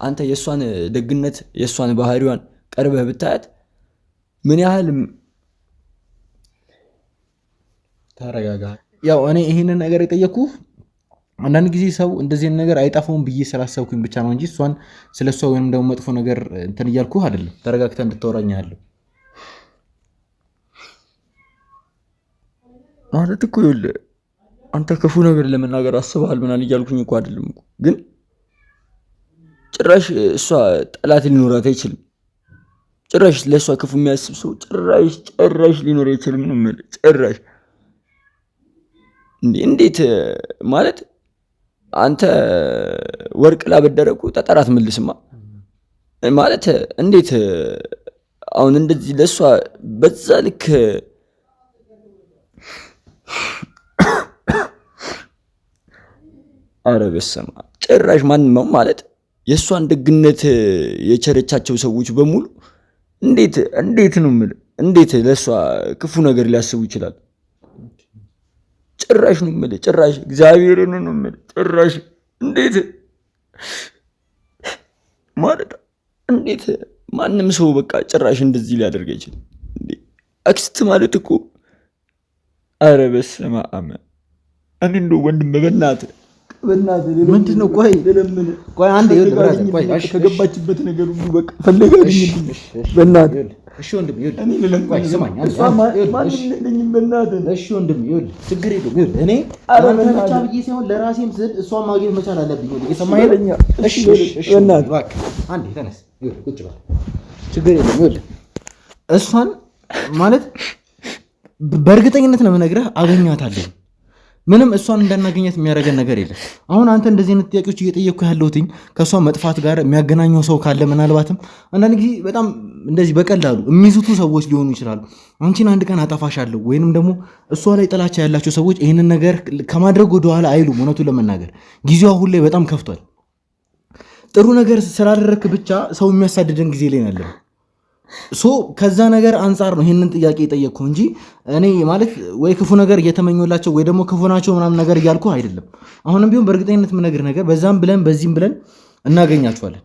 Speaker 4: አንተ የእሷን ደግነት የእሷን ባህሪዋን ቀርበህ ብታያት ምን ያህል
Speaker 1: ተረጋጋ። ያው እኔ ይህንን ነገር የጠየኩህ አንዳንድ ጊዜ ሰው እንደዚህ ነገር አይጠፋውም ብዬ ስላሰብኩኝ ብቻ ነው እንጂ እሷን ስለ እሷ ወይም ደግሞ መጥፎ ነገር እንትን እያልኩህ አይደለም። ተረጋግተህ እንድታወራኝ ያለው
Speaker 4: ማለት እኮ ይኸውልህ አንተ ክፉ ነገር ለመናገር አስበሃል ምናምን እያልኩኝ እኮ አይደለም እኮ ግን ጭራሽ እሷ ጠላት ሊኖራት አይችልም። ጭራሽ ለእሷ ክፉ የሚያስብ ሰው ጭራሽ ሊኖር አይችልም ነው የምልህ። ጭራሽ እንዴት ማለት አንተ ወርቅ ላበደረኩ ጠጠር አትመልስማ ማለት እንዴት አሁን እንደዚህ ለእሷ በዛ ልክ አረ በስመ አብ ጭራሽ ማንም ማለት የእሷን ደግነት የቸረቻቸው ሰዎች በሙሉ እንዴት ነው የምልህ እንዴት ለእሷ ክፉ ነገር ሊያስቡ ይችላል? ጭራሽ ነው የምልህ ጭራሽ እግዚአብሔርን ነው የምልህ ጭራሽ እንዴት ማለት እንዴት ማንም ሰው በቃ ጭራሽ እንደዚህ ሊያደርግ አይችልም። አክስት ማለት እኮ አረ በስመ አብ እኔ እንደው ወንድም በእናትህ
Speaker 1: ምንድን ነው? ቆይ አንዴ
Speaker 2: ከገባችበት ነገር ሁሉ በቃ ፈለጋኝ በእናትህ።
Speaker 1: እሺ ወንድም ይኸውልህ፣ ቆይ ስማኝ። እሺ ወንድም ይኸውልህ፣ ችግር የለውም ይኸውልህ፣ እኔ አንተ ብቻ ብዬ ሳይሆን ለራሴም ስል እሷን ማግኘት መቻል አለብኝ። እየሰማኸኝ? እሺ በእናትህ እባክህ አንዴ ተነስ፣ ይኸውልህ ቁጭ በል፣ ችግር የለውም ይኸውልህ፣ እሷን ማለት በእርግጠኝነት ነው የምነግርህ አገኛታለሁ። ምንም እሷን እንዳናገኘት የሚያደርገን ነገር የለም። አሁን አንተ እንደዚህ አይነት ጥያቄዎች እየጠየቅኩ ያለሁትኝ ከእሷ መጥፋት ጋር የሚያገናኘው ሰው ካለ ምናልባትም አንዳንድ ጊዜ በጣም እንደዚህ በቀላሉ የሚዙቱ ሰዎች ሊሆኑ ይችላሉ። አንቺን አንድ ቀን አጠፋሻለሁ ወይንም ደግሞ እሷ ላይ ጥላቻ ያላቸው ሰዎች ይህንን ነገር ከማድረግ ወደኋላ አይሉም። እውነቱን ለመናገር ጊዜው አሁን ላይ በጣም ከፍቷል። ጥሩ ነገር ስላደረግክ ብቻ ሰው የሚያሳድደን ጊዜ ላይ ያለ ከዛ ነገር አንጻር ነው ይህንን ጥያቄ የጠየቅኩ እንጂ እኔ ማለት ወይ ክፉ ነገር እየተመኞላቸው ወይ ደግሞ ክፉ ናቸው ምናምን ነገር እያልኩ አይደለም። አሁንም ቢሆን በእርግጠኝነት የምነግርህ ነገር በዛም ብለን በዚህም ብለን እናገኛቸዋለን።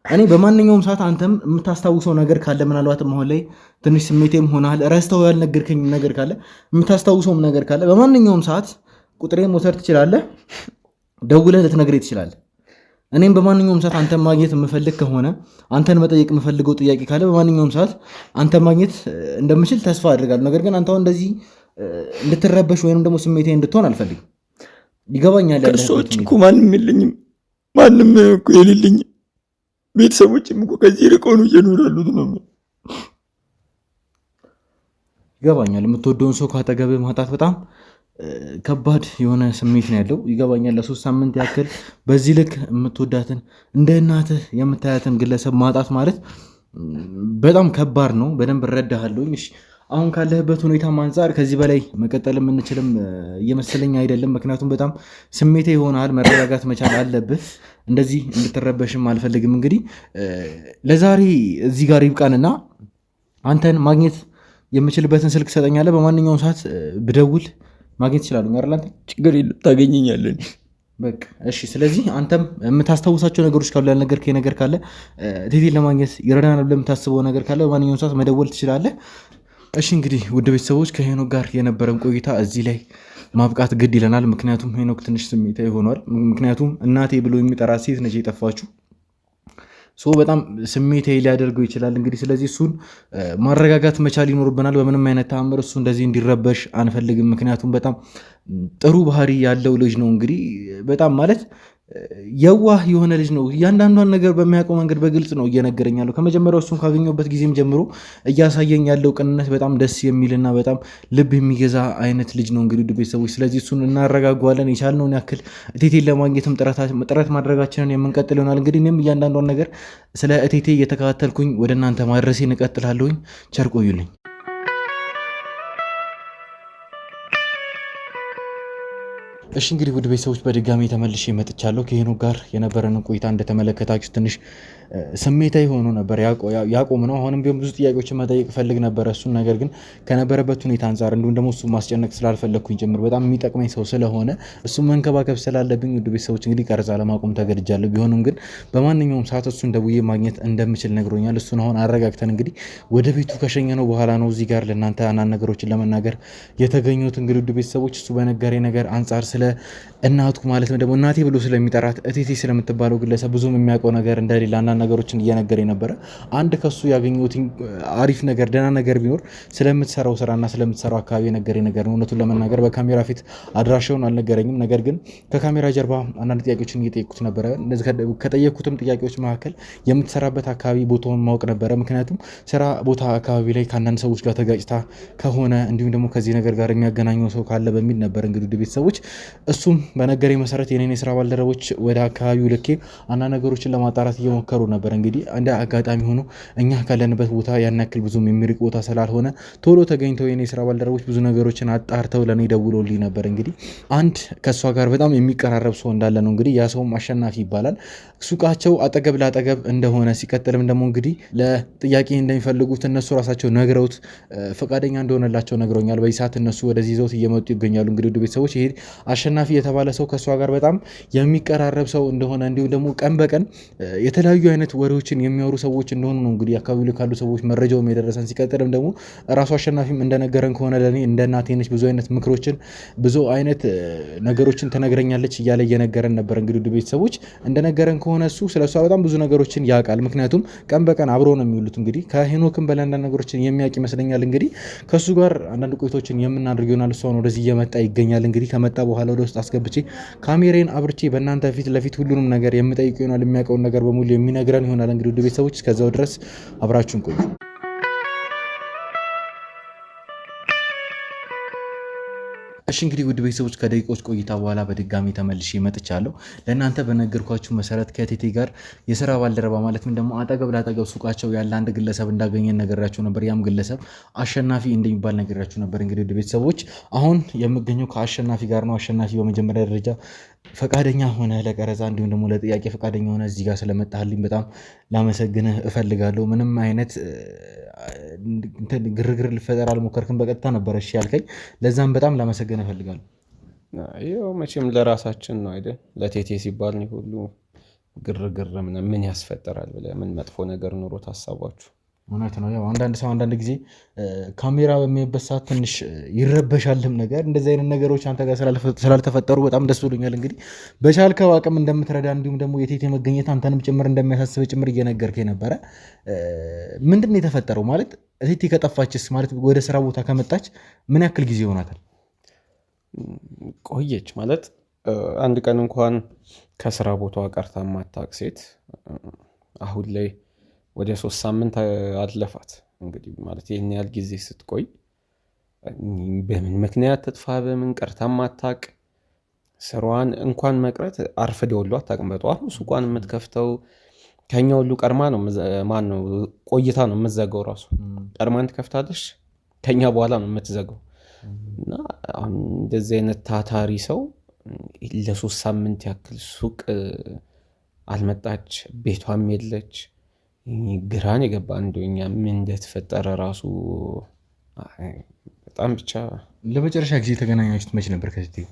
Speaker 1: እኔ በማንኛውም ሰዓት አንተም የምታስታውሰው ነገር ካለ ምናልባትም አሁን ላይ ትንሽ ስሜቴም ሆናል ረስተው ያልነገርከኝ ነገር ካለ የምታስታውሰውም ነገር ካለ በማንኛውም ሰዓት ቁጥሬን መውሰድ ትችላለህ፣ ደውለህ ልትነግረኝ ትችላለህ። እኔም በማንኛውም ሰዓት አንተን ማግኘት የምፈልግ ከሆነ አንተን መጠየቅ የምፈልገው ጥያቄ ካለ በማንኛውም ሰዓት አንተን ማግኘት እንደምችል ተስፋ አድርጋለሁ። ነገር ግን አንተ እንደዚህ እንድትረበሽ ወይንም ደግሞ ስሜቴ እንድትሆን አልፈልግም። ይገባኛል።
Speaker 2: ከሰዎች እኮ ማንም የለኝም፣ ማንም እኮ የሌለኝ ቤተሰቦችም እኮ ከዚህ ርቀው ነው እየኖሩ ያሉት ነው።
Speaker 1: ይገባኛል። የምትወደውን ሰው ካጠገብህ ማጣት በጣም ከባድ የሆነ ስሜት ነው ያለው። ይገባኛል። ለ3 ሳምንት ያክል በዚህ ልክ የምትወዳትን እንደ እናትህ የምታያትን ግለሰብ ማጣት ማለት በጣም ከባድ ነው። በደንብ እረዳሃለሁኝ። እሺ አሁን ካለህበት ሁኔታ አንጻር ከዚህ በላይ መቀጠል የምንችልም እየመሰለኝ አይደለም። ምክንያቱም በጣም ስሜቴ ይሆናል። መረጋጋት መቻል አለብህ። እንደዚህ እንድትረበሽም አልፈልግም። እንግዲህ ለዛሬ እዚህ ጋር ይብቃንና አንተን ማግኘት የምችልበትን ስልክ ትሰጠኛለህ። በማንኛውም ሰዓት ብደውል ማግኘት ይችላሉ። ያርላንተ
Speaker 2: ችግር የለም ታገኘኛለን።
Speaker 1: በቃ እሺ። ስለዚህ አንተም የምታስታውሳቸው ነገሮች ካሉ ያልነገርከኝ ነገር ካለ ቴቴን ለማግኘት ይረዳናል ብለህ የምታስበው ነገር ካለ በማንኛውም ሰዓት መደወል ትችላለህ። እሺ እንግዲህ ውድ ቤተሰቦች ከሄኖክ ጋር የነበረን ቆይታ እዚህ ላይ ማብቃት ግድ ይለናል። ምክንያቱም ሄኖክ ትንሽ ስሜታዊ ሆኗል። ምክንያቱም እናቴ ብሎ የሚጠራ ሴት ነች የጠፋችው። በጣም ስሜታዊ ሊያደርገው ይችላል። እንግዲህ ስለዚህ እሱን ማረጋጋት መቻል ይኖርብናል። በምንም አይነት ተአምር እሱ እንደዚህ እንዲረበሽ አንፈልግም። ምክንያቱም በጣም ጥሩ ባህሪ ያለው ልጅ ነው። እንግዲህ በጣም ማለት የዋህ የሆነ ልጅ ነው። እያንዳንዷን ነገር በሚያውቀው መንገድ በግልጽ ነው እየነገረኝ ያለው። ከመጀመሪያው እሱን ካገኘሁበት ጊዜም ጀምሮ እያሳየኝ ያለው ቅንነት በጣም ደስ የሚልና በጣም ልብ የሚገዛ አይነት ልጅ ነው። እንግዲህ ውድ ቤተሰቦች ስለዚህ እሱን እናረጋጓለን። የቻልነውን ያክል እቴቴን ለማግኘትም ጥረት ማድረጋችንን የምንቀጥል ይሆናል። እንግዲህ እኔም እያንዳንዷን ነገር ስለ እቴቴ እየተከታተልኩኝ ወደ እናንተ ማድረሴን እቀጥላለሁኝ። ቸር ቆዩልኝ። እሺ እንግዲህ ውድ ቤተሰቦች በድጋሚ ተመልሼ መጥቻለሁ። ከሄኖክ ጋር የነበረንን ቆይታ እንደተመለከታችሁ ትንሽ ስሜታዊ ሆኖ ነበር ያቆም ነው። አሁንም ቢሆን ብዙ ጥያቄዎችን መጠየቅ ፈልግ ነበረ እሱን። ነገር ግን ከነበረበት ሁኔታ አንጻር እንዲሁም ደግሞ እሱ ማስጨነቅ ስላልፈለግኩኝ ጭምር በጣም የሚጠቅመኝ ሰው ስለሆነ እሱ መንከባከብ ስላለብኝ ውድ ቤተሰቦች እንግዲህ ቀረጻ ለማቆም ተገድጃለሁ። ቢሆንም ግን በማንኛውም ሰዓት እሱን ደውዬ ማግኘት እንደምችል ነግሮኛል። እሱን አሁን አረጋግተን እንግዲህ ወደ ቤቱ ከሸኘነው በኋላ ነው እዚህ ጋር ለእናንተ አንዳንድ ነገሮችን ለመናገር የተገኙት። እንግዲህ ውድ ቤተሰቦች እሱ በነገረኝ ነገር አንጻር ስለ እናቱ ማለት ደግሞ እናቴ ብሎ ስለሚጠራት እቴቴ ስለምትባለው ግለሰብ ብዙም የሚያውቀው ነገር እንደሌለ አንዳንድ ነገሮችን እየነገረኝ ነበረ። አንድ ከሱ ያገኘሁት አሪፍ ነገር ደህና ነገር ቢኖር ስለምትሰራው ስራና ስለምትሰራው አካባቢ የነገረኝ ነገር ነው። እውነቱን ለመናገር በካሜራ ፊት አድራሻውን አልነገረኝም። ነገር ግን ከካሜራ ጀርባ አንዳንድ ጥያቄዎችን እየጠየቁት ነበረ። ከጠየኩትም ጥያቄዎች መካከል የምትሰራበት አካባቢ ቦታውን ማወቅ ነበረ። ምክንያቱም ስራ ቦታ አካባቢ ላይ ከአንዳንድ ሰዎች ጋር ተጋጭታ ከሆነ እንዲሁም ደግሞ ከዚህ ነገር ጋር የሚያገናኘው ሰው ካለ በሚል ነበር። እንግዲህ ቤተሰቦች እሱም በነገሬ መሰረት የኔን የስራ ባልደረቦች ወደ አካባቢው ልኬ አንዳንድ ነገሮችን ለማጣራት እየሞከሩ ነበር። እንግዲህ እንደ አጋጣሚ ሆኖ እኛ ካለንበት ቦታ ያን ያክል ብዙም የሚርቅ ቦታ ስላልሆነ ቶሎ ተገኝተው የኔ የስራ ባልደረቦች ብዙ ነገሮችን አጣርተው ለእኔ ደውለውልኝ ነበር። እንግዲህ አንድ ከእሷ ጋር በጣም የሚቀራረብ ሰው እንዳለ ነው። እንግዲህ ያ ሰውም አሸናፊ ይባላል። ሱቃቸው አጠገብ ላጠገብ እንደሆነ ሲቀጥልም ደግሞ እንግዲህ ለጥያቄ እንደሚፈልጉት እነሱ ራሳቸው ነግረውት ፈቃደኛ እንደሆነላቸው ነግረውኛል። በዚህ ሰዓት እነሱ ወደዚህ ይዘውት እየመጡ ይገኛሉ። እንግዲህ ቤተሰቦች ይሄ አሸናፊ የተባለ ሰው ከእሷ ጋር በጣም የሚቀራረብ ሰው እንደሆነ እንዲሁም ደግሞ ቀን በቀን የተለያዩ አይነት ወሬዎችን የሚያወሩ ሰዎች እንደሆኑ ነው እንግዲህ አካባቢ ላይ ካሉ ሰዎች መረጃውም የደረሰን። ሲቀጥልም ደግሞ ራሱ አሸናፊም እንደነገረን ከሆነ ለእኔ እንደ እናቴ ነች፣ ብዙ አይነት ምክሮችን ብዙ አይነት ነገሮችን ትነግረኛለች እያለ እየነገረን ነበር። እንግዲህ ቤተሰቦች እንደነገረን ከሆነ እሱ ስለ እሷ በጣም ብዙ ነገሮችን ያውቃል። ምክንያቱም ቀን በቀን አብረው ነው የሚውሉት። እንግዲህ ከሄኖክም በላይ አንዳንድ ነገሮችን የሚያውቅ ይመስለኛል። እንግዲህ ከእሱ ጋር አንዳንድ ቆይቶችን የምናደርግ ይሆናል። እሷን ወደዚህ እየመጣ ይገኛል። እንግዲህ ከመጣ በኋላ ወደ ውስጥ አስገብቼ ካሜራዬን አብርቼ በእናንተ ፊት ለፊት ሁሉንም ነገር የምጠይቅ ይሆናል። የሚያውቀውን ነገር በሙሉ የሚነግረን ይሆናል። እንግዲህ ውድ ቤተሰቦች እስከዛው ድረስ አብራችሁን ቆዩ። እሺ እንግዲህ ውድ ቤተሰቦች ከደቂቆች ቆይታ በኋላ በድጋሚ ተመልሼ መጥቻለሁ። ለእናንተ በነገርኳችሁ መሰረት ከቴቴ ጋር የስራ ባልደረባ ማለትም ደግሞ አጠገብ ላጠገብ ሱቃቸው ያለ አንድ ግለሰብ እንዳገኘን ነገራችሁ ነበር። ያም ግለሰብ አሸናፊ እንደሚባል ነገራችሁ ነበር። እንግዲህ ውድ ቤተሰቦች አሁን የምገኘው ከአሸናፊ ጋር ነው። አሸናፊ በመጀመሪያ ደረጃ ፈቃደኛ ሆነ ለቀረጻ እንዲሁም ደግሞ ለጥያቄ ፈቃደኛ ሆነ እዚህ ጋር ስለመጣልኝ በጣም ላመሰግንህ እፈልጋለሁ። ምንም አይነት ግርግር ልፈጠር አልሞከርክም። በቀጥታ ነበረ እሺ ያልከኝ። ለዛም በጣም ላመሰግንህ እፈልጋለሁ።
Speaker 3: ይኸው መቼም ለራሳችን ነው አይደል? ለቴቴ ሲባል ነው ሁሉ ግርግር ምን ያስፈጠራል ብለህ ምን መጥፎ ነገር ኑሮ ታሳባችሁ?
Speaker 1: እውነት ነው። ያው አንዳንድ ሰው አንዳንድ ጊዜ ካሜራ በሚያይበት ሰዓት ትንሽ ይረበሻልም ነገር። እንደዚህ አይነት ነገሮች አንተ ጋር ስላልተፈጠሩ በጣም ደስ ብሎኛል። እንግዲህ በቻልከው አቅም እንደምትረዳ እንዲሁም ደግሞ የቴቴ መገኘት አንተንም ጭምር እንደሚያሳስብ ጭምር እየነገርከኝ ነበረ። ምንድን ነው የተፈጠረው? ማለት ቴቴ ከጠፋችስ ማለት ወደ ስራ ቦታ ከመጣች ምን ያክል ጊዜ ይሆናታል?
Speaker 3: ቆየች ማለት አንድ ቀን እንኳን ከስራ ቦታዋ ቀርታ ማታውቅ ሴት አሁን ላይ ወደ 3 ሳምንት አለፋት። እንግዲህ ማለት ይህን ያህል ጊዜ ስትቆይ በምን ምክንያት ተጥፋ በምን ቀርታ ማታውቅ፣ ስራዋን እንኳን መቅረት አርፍደ ወሎ አታውቅም። በጠዋት ሱቋን የምትከፍተው ከኛ ሁሉ ቀድማ ነው ማነው ቆይታ ነው የምትዘጋው። ራሱ ቀድማን ትከፍታለች፣ ከኛ በኋላ ነው የምትዘጋው። እና አሁን እንደዚህ አይነት ታታሪ ሰው ለ3 ሳምንት ያክል ሱቅ አልመጣች፣ ቤቷም የለች። ግራን የገባ እንደኛ ምን እንደተፈጠረ ራሱ በጣም ብቻ።
Speaker 1: ለመጨረሻ ጊዜ የተገናኛችሁት መች ነበር ከሴትዮ?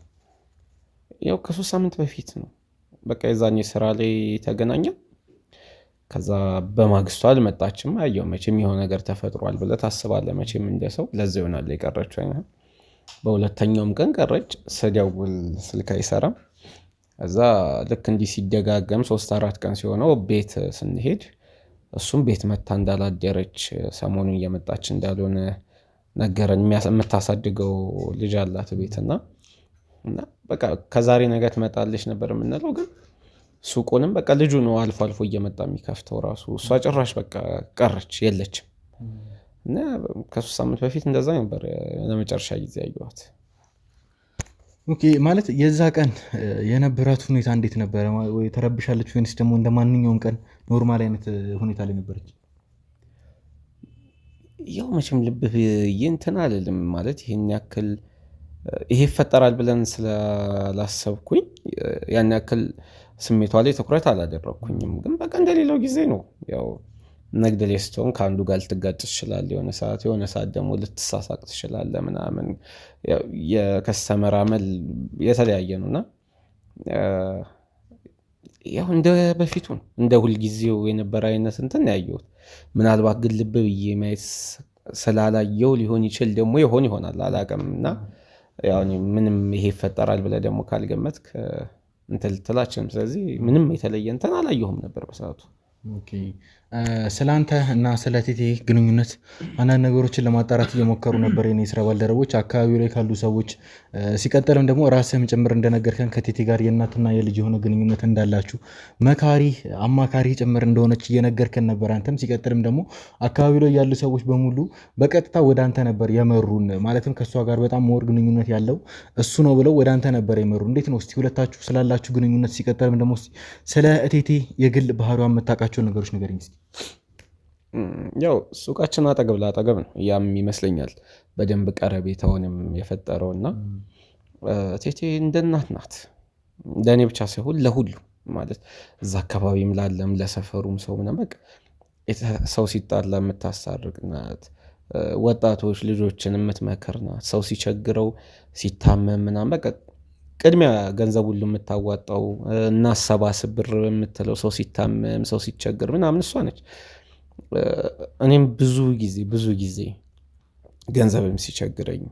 Speaker 3: ያው ከ3 ሳምንት በፊት ነው። በቃ የዛኔ ስራ ላይ ተገናኘን። ከዛ በማግስቱ አልመጣችም። አየው መቼም የሆነ ነገር ተፈጥሯል ብለህ ታስባለህ መቼም እንደሰው። ለዛ ይሆናል የቀረችው አይነት። በሁለተኛውም ቀን ቀረች። ስደውል ስልክ አይሰራም። ከዛ ልክ እንዲህ ሲደጋገም 3-4 ቀን ሲሆነው ቤት ስንሄድ እሱም ቤት መታ እንዳላደረች ሰሞኑን እየመጣች እንዳልሆነ ነገረን። የምታሳድገው ልጅ አላት ቤትና በቃ ከዛሬ ነገ ትመጣለች ነበር የምንለው። ግን ሱቁንም በቃ ልጁ ነው አልፎ አልፎ እየመጣ የሚከፍተው ራሱ። እሷ ጭራሽ በቃ ቀረች፣ የለችም። እና ከ3 ሳምንት በፊት እንደዛ ነበር ለመጨረሻ ጊዜ ያየኋት።
Speaker 1: ኦኬ፣ ማለት የዛ ቀን የነበራት ሁኔታ እንዴት ነበረ? ወይ ተረብሻለች ወይንስ ደግሞ እንደ ማንኛውም ቀን ኖርማል አይነት ሁኔታ ላይ ነበረች?
Speaker 3: ያው መቼም ልብ እንትን አልልም ማለት ይሄን ያክል ይሄ ይፈጠራል ብለን ስላላሰብኩኝ ያን ያክል ስሜቷ ላይ ትኩረት አላደረኩኝም። ግን በቃ እንደሌላው ጊዜ ነው። ያው ነግደል ስትሆን ከአንዱ ጋር ልትጋጭ ትችላለህ የሆነ ሰዓት ደግሞ ልትሳሳቅ ትችላለህ ምናምን። የከስተመር አመል የተለያየ ነው እና ያው እንደ በፊቱ እንደ ሁልጊዜው የነበረ አይነት እንትን ያየሁት። ምናልባት ግን ልብ ብዬ ማየት ስላላየው ሊሆን ይችል ደግሞ ይሆናል አላውቅም። እና ያው ምንም ይሄ ይፈጠራል ብለህ ደግሞ ካልገመትክ እንትን ልትላችንም። ስለዚህ ምንም የተለየ እንትን አላየሁም ነበር በሰዓቱ።
Speaker 1: ስላንተ እና ስለ ቴቴ ግንኙነት አንዳንድ ነገሮችን ለማጣራት እየሞከሩ ነበር የኔ ስራ ባልደረቦች፣ አካባቢው ላይ ካሉ ሰዎች። ሲቀጥልም ደግሞ ራስህም ጭምር እንደነገርከን ከቴቴ ጋር የእናትና የልጅ የሆነ ግንኙነት እንዳላችሁ መካሪ አማካሪ ጭምር እንደሆነች እየነገርከን ነበር አንተም። ሲቀጥልም ደግሞ አካባቢው ላይ ያሉ ሰዎች በሙሉ በቀጥታ ወደ አንተ ነበር የመሩን። ማለትም ከእሷ ጋር በጣም ሞር ግንኙነት ያለው እሱ ነው ብለው ወደ አንተ ነበር የመሩ። እንዴት ነው እስቲ ሁለታችሁ ስላላችሁ ግንኙነት፣ ሲቀጥልም ደግሞ ስለ ቴቴ የግል ባህሪዋ የምታውቃቸው ነገሮች ንገረኝ እስቲ።
Speaker 3: ያው ሱቃችን አጠገብ ላጠገብ ነው። ያም ይመስለኛል በደንብ ቀረቤታውንም የፈጠረው። እና ቴቴ እንደ እናት ናት፣ እንደኔ ብቻ ሳይሆን ለሁሉ ማለት እዛ አካባቢም ላለም ለሰፈሩም ሰው ምናምን በቃ ሰው ሲጣላ የምታሳርቅ ናት። ወጣቶች ልጆችን የምትመክር ናት። ሰው ሲቸግረው ሲታመም ምናምን በቃ ቅድሚያ ገንዘብ ሁሉ የምታዋጣው እናሰባስብ ብር የምትለው ሰው ሲታመም ሰው ሲቸግር ምናምን እሷ ነች። እኔም ብዙ ጊዜ ገንዘብም ሲቸግረኝ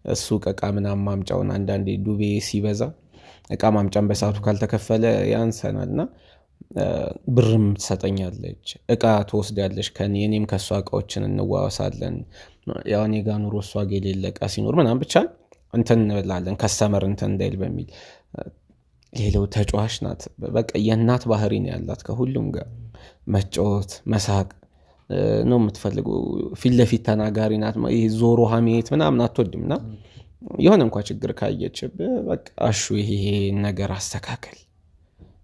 Speaker 3: እሱ እቃ ምናምን ማምጫውን አንዳንዴ ዱቤ ሲበዛ እቃ ማምጫን በሰዓቱ ካልተከፈለ ያንሰናል እና ብርም ትሰጠኛለች፣ እቃ ትወስዳለች ከኔ፣ እኔም ከእሷ እቃዎችን እንዋወሳለን። ያው እኔ ጋ ኑሮ እሷ ጋ የሌለ እቃ ሲኖር ምናምን ብቻ እንትን እንላለን ከስተመር እንትን እንዳይል በሚል። ሌላው ተጫዋች ናት። በቃ የእናት ባህሪ ነው ያላት። ከሁሉም ጋር መጫወት መሳቅ ነው የምትፈልገው። ፊት ለፊት ተናጋሪ ናት። ይሄ ዞሮ ሀሜት ምናምን አትወድም። እና የሆነ እንኳ ችግር ካየችብህ በቃ አሹ ይሄ ነገር አስተካከል፣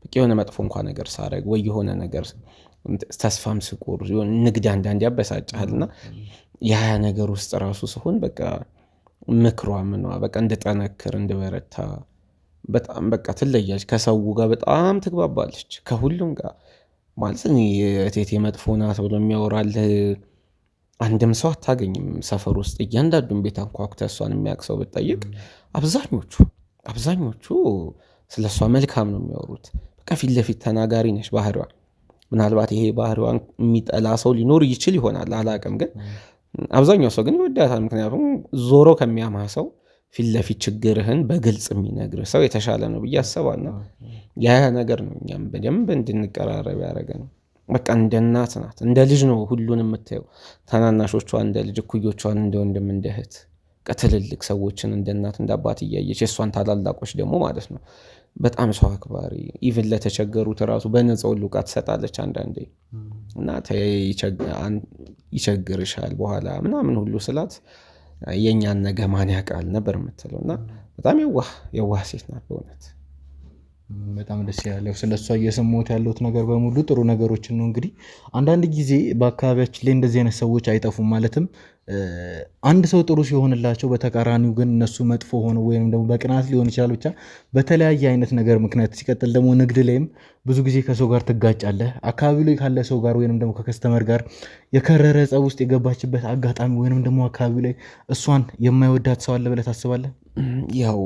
Speaker 3: በቃ የሆነ መጥፎ እንኳ ነገር ሳረግ ወይ የሆነ ነገር ተስፋም ስቆር ንግድ አንዳንድ ያበሳጭሃልና ያ ነገር ውስጥ ራሱ ሲሆን በቃ ምክሯ ምኗ በቃ እንድጠነክር እንድበረታ በጣም በቃ ትለያለች። ከሰው ጋር በጣም ትግባባለች ከሁሉም ጋር ማለት ቴቴ መጥፎ ናት ብሎ የሚያወራልህ አንድም ሰው አታገኝም ሰፈር ውስጥ። እያንዳንዱን ቤት አንኳኩተህ እሷን የሚያውቅ ሰው ብትጠይቅ አብዛኞቹ ስለ እሷ መልካም ነው የሚያወሩት። በቃ ፊት ለፊት ተናጋሪ ነች ባህሪዋ። ምናልባት ይሄ ባህሪዋን የሚጠላ ሰው ሊኖር ይችል ይሆናል አላውቅም። ግን አብዛኛው ሰው ግን ይወዳታል። ምክንያቱም ዞሮ ከሚያማህ ሰው ፊት ለፊት ችግርህን በግልጽ የሚነግርህ ሰው የተሻለ ነው ብዬ አስባለሁ። ያ ነገር ነው እኛም በደንብ እንድንቀራረብ ያደረገን። በቃ እንደ እናት ናት፣ እንደ ልጅ ነው ሁሉን የምታየው። ታናናሾቿ እንደ ልጅ፣ እኩዮቿን እንደ ወንድም እንደ እህት፣ ትልልቅ ሰዎችን እንደ እናት እንደ አባት እያየች የእሷን ታላላቆች ደግሞ ማለት ነው በጣም ሰው አክባሪ። ኢቭን ለተቸገሩት ራሱ በነፃ ሁሉ ዕቃ ትሰጣለች አንዳንዴ። እና ይቸግርሻል በኋላ ምናምን ሁሉ ስላት የእኛን ነገ ማን ያውቃል ነበር የምትለው። እና በጣም የዋህ ሴት ናት በእውነት።
Speaker 1: በጣም ደስ ይላል። ያው ስለሷ እየሰማሁት ያለሁት ነገር በሙሉ ጥሩ ነገሮችን ነው። እንግዲህ አንዳንድ ጊዜ በአካባቢያችን ላይ እንደዚህ አይነት ሰዎች አይጠፉም። ማለትም አንድ ሰው ጥሩ ሲሆንላቸው በተቃራኒው ግን እነሱ መጥፎ ሆነው ወይም ደግሞ በቅናት ሊሆን ይችላል ብቻ በተለያየ አይነት ነገር ምክንያት ሲቀጥል ደግሞ ንግድ ላይም ብዙ ጊዜ ከሰው ጋር ትጋጫለህ። አካባቢ ላይ ካለ ሰው ጋር ወይም ደግሞ ከከስተመር ጋር የከረረ ጸብ ውስጥ የገባችበት አጋጣሚ ወይም ደግሞ አካባቢ ላይ እሷን የማይወዳት ሰው አለ ብለህ ታስባለህ?
Speaker 3: ያው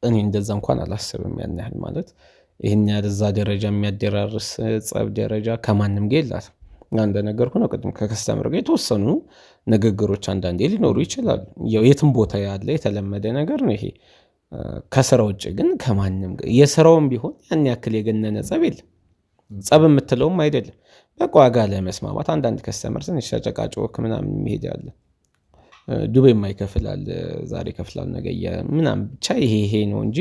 Speaker 3: እኔ እንደዛ እንኳን አላስብም። ያን ያህል ማለት ይህን ያህል እዛ ደረጃ የሚያደራርስ ጸብ ደረጃ ከማንም ጋር የላትም። እንደነገርኩህ ነው ቅድም ከከስተመር ጋር የተወሰኑ ንግግሮች አንዳንዴ ሊኖሩ ይችላሉ። ያው የትም ቦታ ያለ የተለመደ ነገር ነው ይሄ። ከስራ ውጭ ግን ከማንም ጋር የስራውም ቢሆን ያን ያክል የገነነ ጸብ የለም። ጸብ የምትለውም አይደለም። በቃ ዋጋ ለመስማማት አንዳንድ ከስተመር ትንሽ ተጨቃጭቆ ምናምን የሚሄድ ያለ ዱቤ የማይከፍላል ዛሬ ከፍላል ነገ ምናምን ብቻ ይሄ ነው እንጂ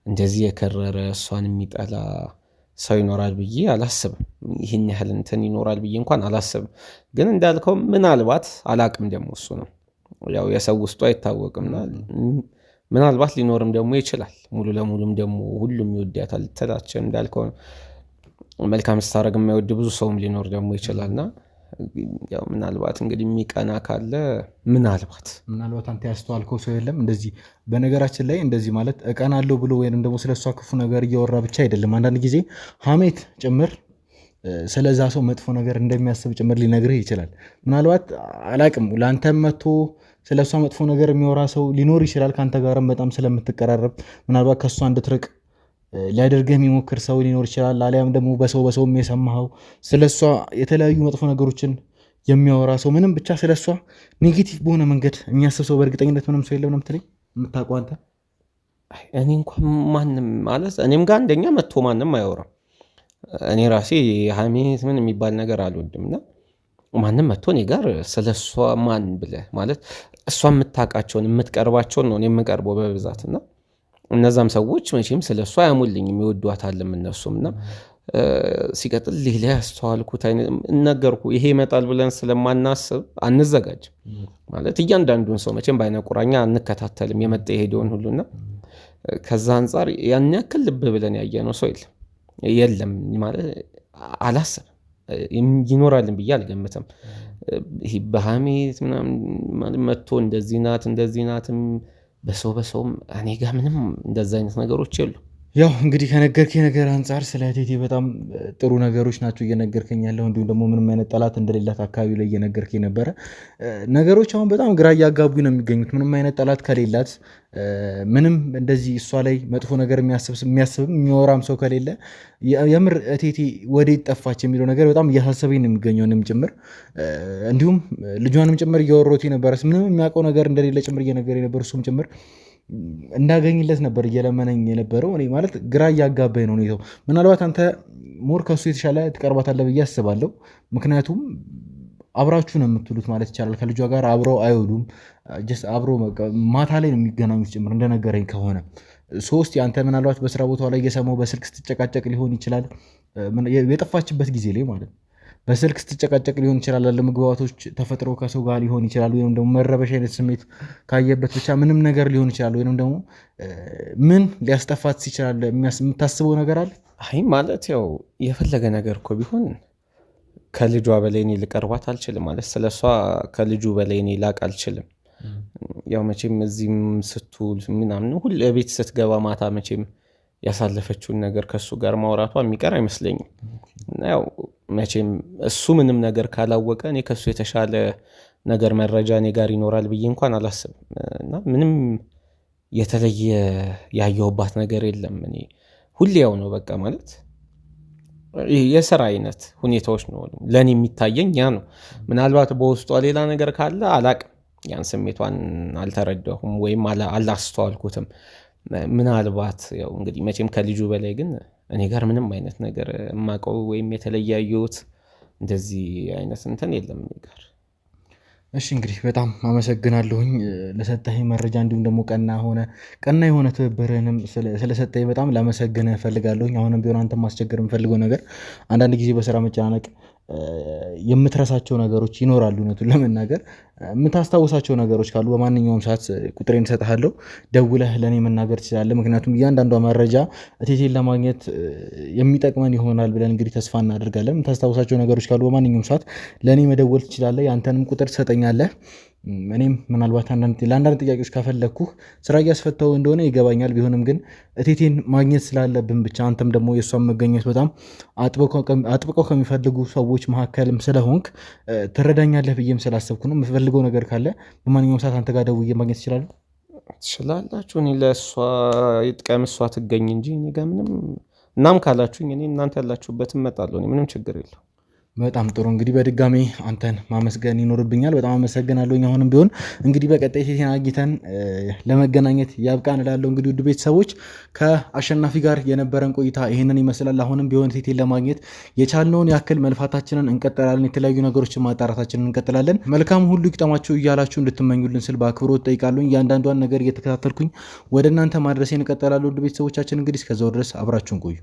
Speaker 3: እንደዚህ የከረረ እሷን የሚጠላ ሰው ይኖራል ብዬ አላስብም። ይህን ያህል እንትን ይኖራል ብዬ እንኳን አላስብም። ግን እንዳልከው ምናልባት አላቅም ደግሞ እሱ ነው ያው የሰው ውስጡ አይታወቅምና ምናልባት ሊኖርም ደግሞ ይችላል። ሙሉ ለሙሉም ደግሞ ሁሉም ይወዳታል ትላቸው እንዳልከው መልካም ስታረግ የማይወድ ብዙ ሰውም ሊኖር ደግሞ ይችላልና ያው ምናልባት እንግዲህ የሚቀና ካለ ምናልባት
Speaker 1: አንተ ያስተዋልከው ሰው የለም እንደዚህ። በነገራችን ላይ እንደዚህ ማለት እቀናለሁ ብሎ ወይንም ደግሞ ስለሷ ክፉ ነገር እያወራ ብቻ አይደለም። አንዳንድ ጊዜ ሀሜት ጭምር ስለዛ ሰው መጥፎ ነገር እንደሚያስብ ጭምር ሊነግርህ ይችላል። ምናልባት አላቅም ለአንተም መጥቶ ስለሷ መጥፎ ነገር የሚያወራ ሰው ሊኖር ይችላል። ከአንተ ጋርም በጣም ስለምትቀራረብ ምናልባት ከሷ እንድትርቅ ሊያደርግህ የሚሞክር ሰው ሊኖር ይችላል። አሊያም ደግሞ በሰውም የሰማኸው ስለሷ የተለያዩ መጥፎ ነገሮችን የሚያወራ ሰው ምንም ብቻ ስለሷ ኔጌቲቭ በሆነ መንገድ የሚያስብ ሰው በእርግጠኝነት ምንም ሰው የለም ነው የምትለኝ? የምታውቀው አንተ?
Speaker 3: እኔ እንኳን ማንም ማለት እኔም ጋር አንደኛ መጥቶ ማንም አያወራም። እኔ ራሴ ሀሜት ምን የሚባል ነገር አልወድም እና ማንም መጥቶ እኔ ጋር ስለሷ ማን ብለህ ማለት እሷ የምታውቃቸውን የምትቀርባቸውን ነው እኔ የምቀርበው በብዛት እና እነዛም ሰዎች መቼም ስለሷ አያሙልኝም ይወዷታልም እነሱም እና ሲቀጥል ሌላ ያስተዋልኩት ነገርኩ ይሄ ይመጣል ብለን ስለማናስብ አንዘጋጅም። ማለት እያንዳንዱን ሰው መቼም በአይነ ቁራኛ አንከታተልም የመጣ የሄደውን ሁሉና ከዛ አንጻር ያን ያክል ልብ ብለን ያየነው ሰው የለም ማለት አላስብም። ይኖራልን ብዬ አልገምትም። ይሄ በሀሜት ምናምን መጥቶ እንደዚህ ናትም በሰውም እኔ ጋር ምንም እንደዛ አይነት ነገሮች የሉ።
Speaker 1: ያው እንግዲህ ከነገርከኝ ነገር አንጻር ስለ ቴቴ በጣም ጥሩ ነገሮች ናቸው እየነገርከኝ ያለው። እንዲሁም ደግሞ ምንም አይነት ጠላት እንደሌላት አካባቢ ላይ እየነገርከኝ ነበረ። ነገሮች አሁን በጣም ግራ እያጋቡ ነው የሚገኙት። ምንም አይነት ጠላት ከሌላት ምንም እንደዚህ እሷ ላይ መጥፎ ነገር የሚያስብም የሚወራም ሰው ከሌለ የምር ቴቴ ወዴት ጠፋች የሚለው ነገር በጣም እያሳሰበኝ ነው የሚገኘው እኔም ጭምር። እንዲሁም ልጇንም ጭምር እያወሮት ነበረ። ምንም የሚያውቀው ነገር እንደሌለ ጭምር እየነገረኝ ነበር። እሱም ጭምር እንዳገኝለት ነበር እየለመነኝ የነበረው። እኔ ማለት ግራ እያጋባኝ ነው ሁኔታው። ምናልባት አንተ ሞር ከሱ የተሻለ ትቀርባታለህ ብዬ አስባለሁ። ምክንያቱም አብራችሁ ነው የምትውሉት ማለት ይቻላል። ከልጇ ጋር አብረው አይውሉም። አብሮ ማታ ላይ ነው የሚገናኙት ጭምር እንደነገረኝ ከሆነ ሶስት አንተ ምናልባት በስራ ቦታ ላይ እየሰማው በስልክ ስትጨቃጨቅ ሊሆን ይችላል። የጠፋችበት ጊዜ ላይ ማለት በስልክ ስትጨቃጨቅ ሊሆን ይችላል። ለመግባባቶች ተፈጥሮ ከሰው ጋር ሊሆን ይችላል። ወይም ደግሞ መረበሽ አይነት ስሜት ካየበት ብቻ ምንም ነገር ሊሆን ይችላል። ወይም ደግሞ ምን ሊያስጠፋት ይችላል የምታስበው ነገር አለ?
Speaker 3: አይ ማለት ያው የፈለገ ነገር እኮ ቢሆን ከልጇ በላይ እኔ ልቀርባት አልችልም። ማለት ስለሷ ከልጁ በላይ እኔ ላቅ አልችልም። ያው መቼም እዚህም ስትውል ምናምን ሁሉ ቤት ስትገባ ማታ መቼም ያሳለፈችውን ነገር ከሱ ጋር ማውራቷ የሚቀር አይመስለኝም። ያው መቼም እሱ ምንም ነገር ካላወቀ እኔ ከሱ የተሻለ ነገር መረጃ እኔ ጋር ይኖራል ብዬ እንኳን አላስብም። እና ምንም የተለየ ያየሁባት ነገር የለም። እኔ ሁሌ ያው ነው በቃ ማለት የሥራ አይነት ሁኔታዎች ነው ለእኔ የሚታየኝ ያ ነው። ምናልባት በውስጧ ሌላ ነገር ካለ አላቅም። ያን ስሜቷን አልተረዳሁም ወይም አላስተዋልኩትም። ምናልባት ያው እንግዲህ መቼም ከልጁ በላይ ግን እኔ ጋር ምንም አይነት ነገር የማውቀው ወይም የተለያየሁት እንደዚህ አይነት እንትን የለም እኔ ጋር።
Speaker 1: እሺ እንግዲህ በጣም አመሰግናለሁኝ ለሰጠኸኝ መረጃ እንዲሁም ደግሞ ቀና የሆነ ትብብርህንም ስለሰጠኝ በጣም ላመሰግንህ እፈልጋለሁኝ። አሁንም ቢሆን አንተ ማስቸገር የምፈልገው ነገር አንዳንድ ጊዜ በስራ መጨናነቅ የምትረሳቸው ነገሮች ይኖራሉ። እውነቱን ለመናገር የምታስታውሳቸው ነገሮች ካሉ በማንኛውም ሰዓት ቁጥሬን እሰጥሃለሁ፣ ደውለህ ለእኔ መናገር ትችላለህ። ምክንያቱም እያንዳንዷ መረጃ እቴቴን ለማግኘት የሚጠቅመን ይሆናል ብለን እንግዲህ ተስፋ እናደርጋለን። የምታስታውሳቸው ነገሮች ካሉ በማንኛውም ሰዓት ለእኔ መደወል ትችላለህ። ያንተንም ቁጥር ትሰጠኛለህ። እኔም ምናልባት ለአንዳንድ ጥያቄዎች ካፈለግኩህ ስራ እያስፈታው እንደሆነ ይገባኛል። ቢሆንም ግን እቴቴን ማግኘት ስላለብን ብቻ አንተም ደግሞ የእሷን መገኘት በጣም አጥብቀው ከሚፈልጉ ሰዎች መካከልም ስለሆንክ ትረዳኛለህ ብዬም ስላሰብኩ ነው። የምፈልገው ነገር ካለ በማንኛውም ሰዓት አንተ ጋር ደውዬ ማግኘት ትችላለህ።
Speaker 3: ትችላላችሁ። እኔ ለእሷ ይጥቀም እሷ ትገኝ እንጂ እኔ ጋር ምንም እናም ካላችሁኝ እኔ እናንተ ያላችሁበት እመጣለሁ። እኔ ምንም ችግር የለው።
Speaker 1: በጣም ጥሩ። እንግዲህ በድጋሚ አንተን ማመስገን ይኖርብኛል። በጣም አመሰግናለሁ። አሁንም ቢሆን እንግዲህ በቀጣይ እቴቴን አግኝተን ለመገናኘት ያብቃን እላለሁ። እንግዲህ ውድ ቤተሰቦች ከአሸናፊ ጋር የነበረን ቆይታ ይህንን ይመስላል። አሁንም ቢሆን እቴቴን ለማግኘት የቻልነውን ያክል መልፋታችንን እንቀጥላለን። የተለያዩ ነገሮችን ማጣራታችንን እንቀጥላለን። መልካም ሁሉ ይቅጠማችሁ እያላችሁ እንድትመኙልን ስል በአክብሮት ጠይቃለሁ። እያንዳንዷን ነገር እየተከታተልኩኝ ወደ እናንተ ማድረሴን እንቀጥላለሁ። ውድ ቤተሰቦቻችን እንግዲህ እስከዛው ድረስ አብራችሁን ቆዩ።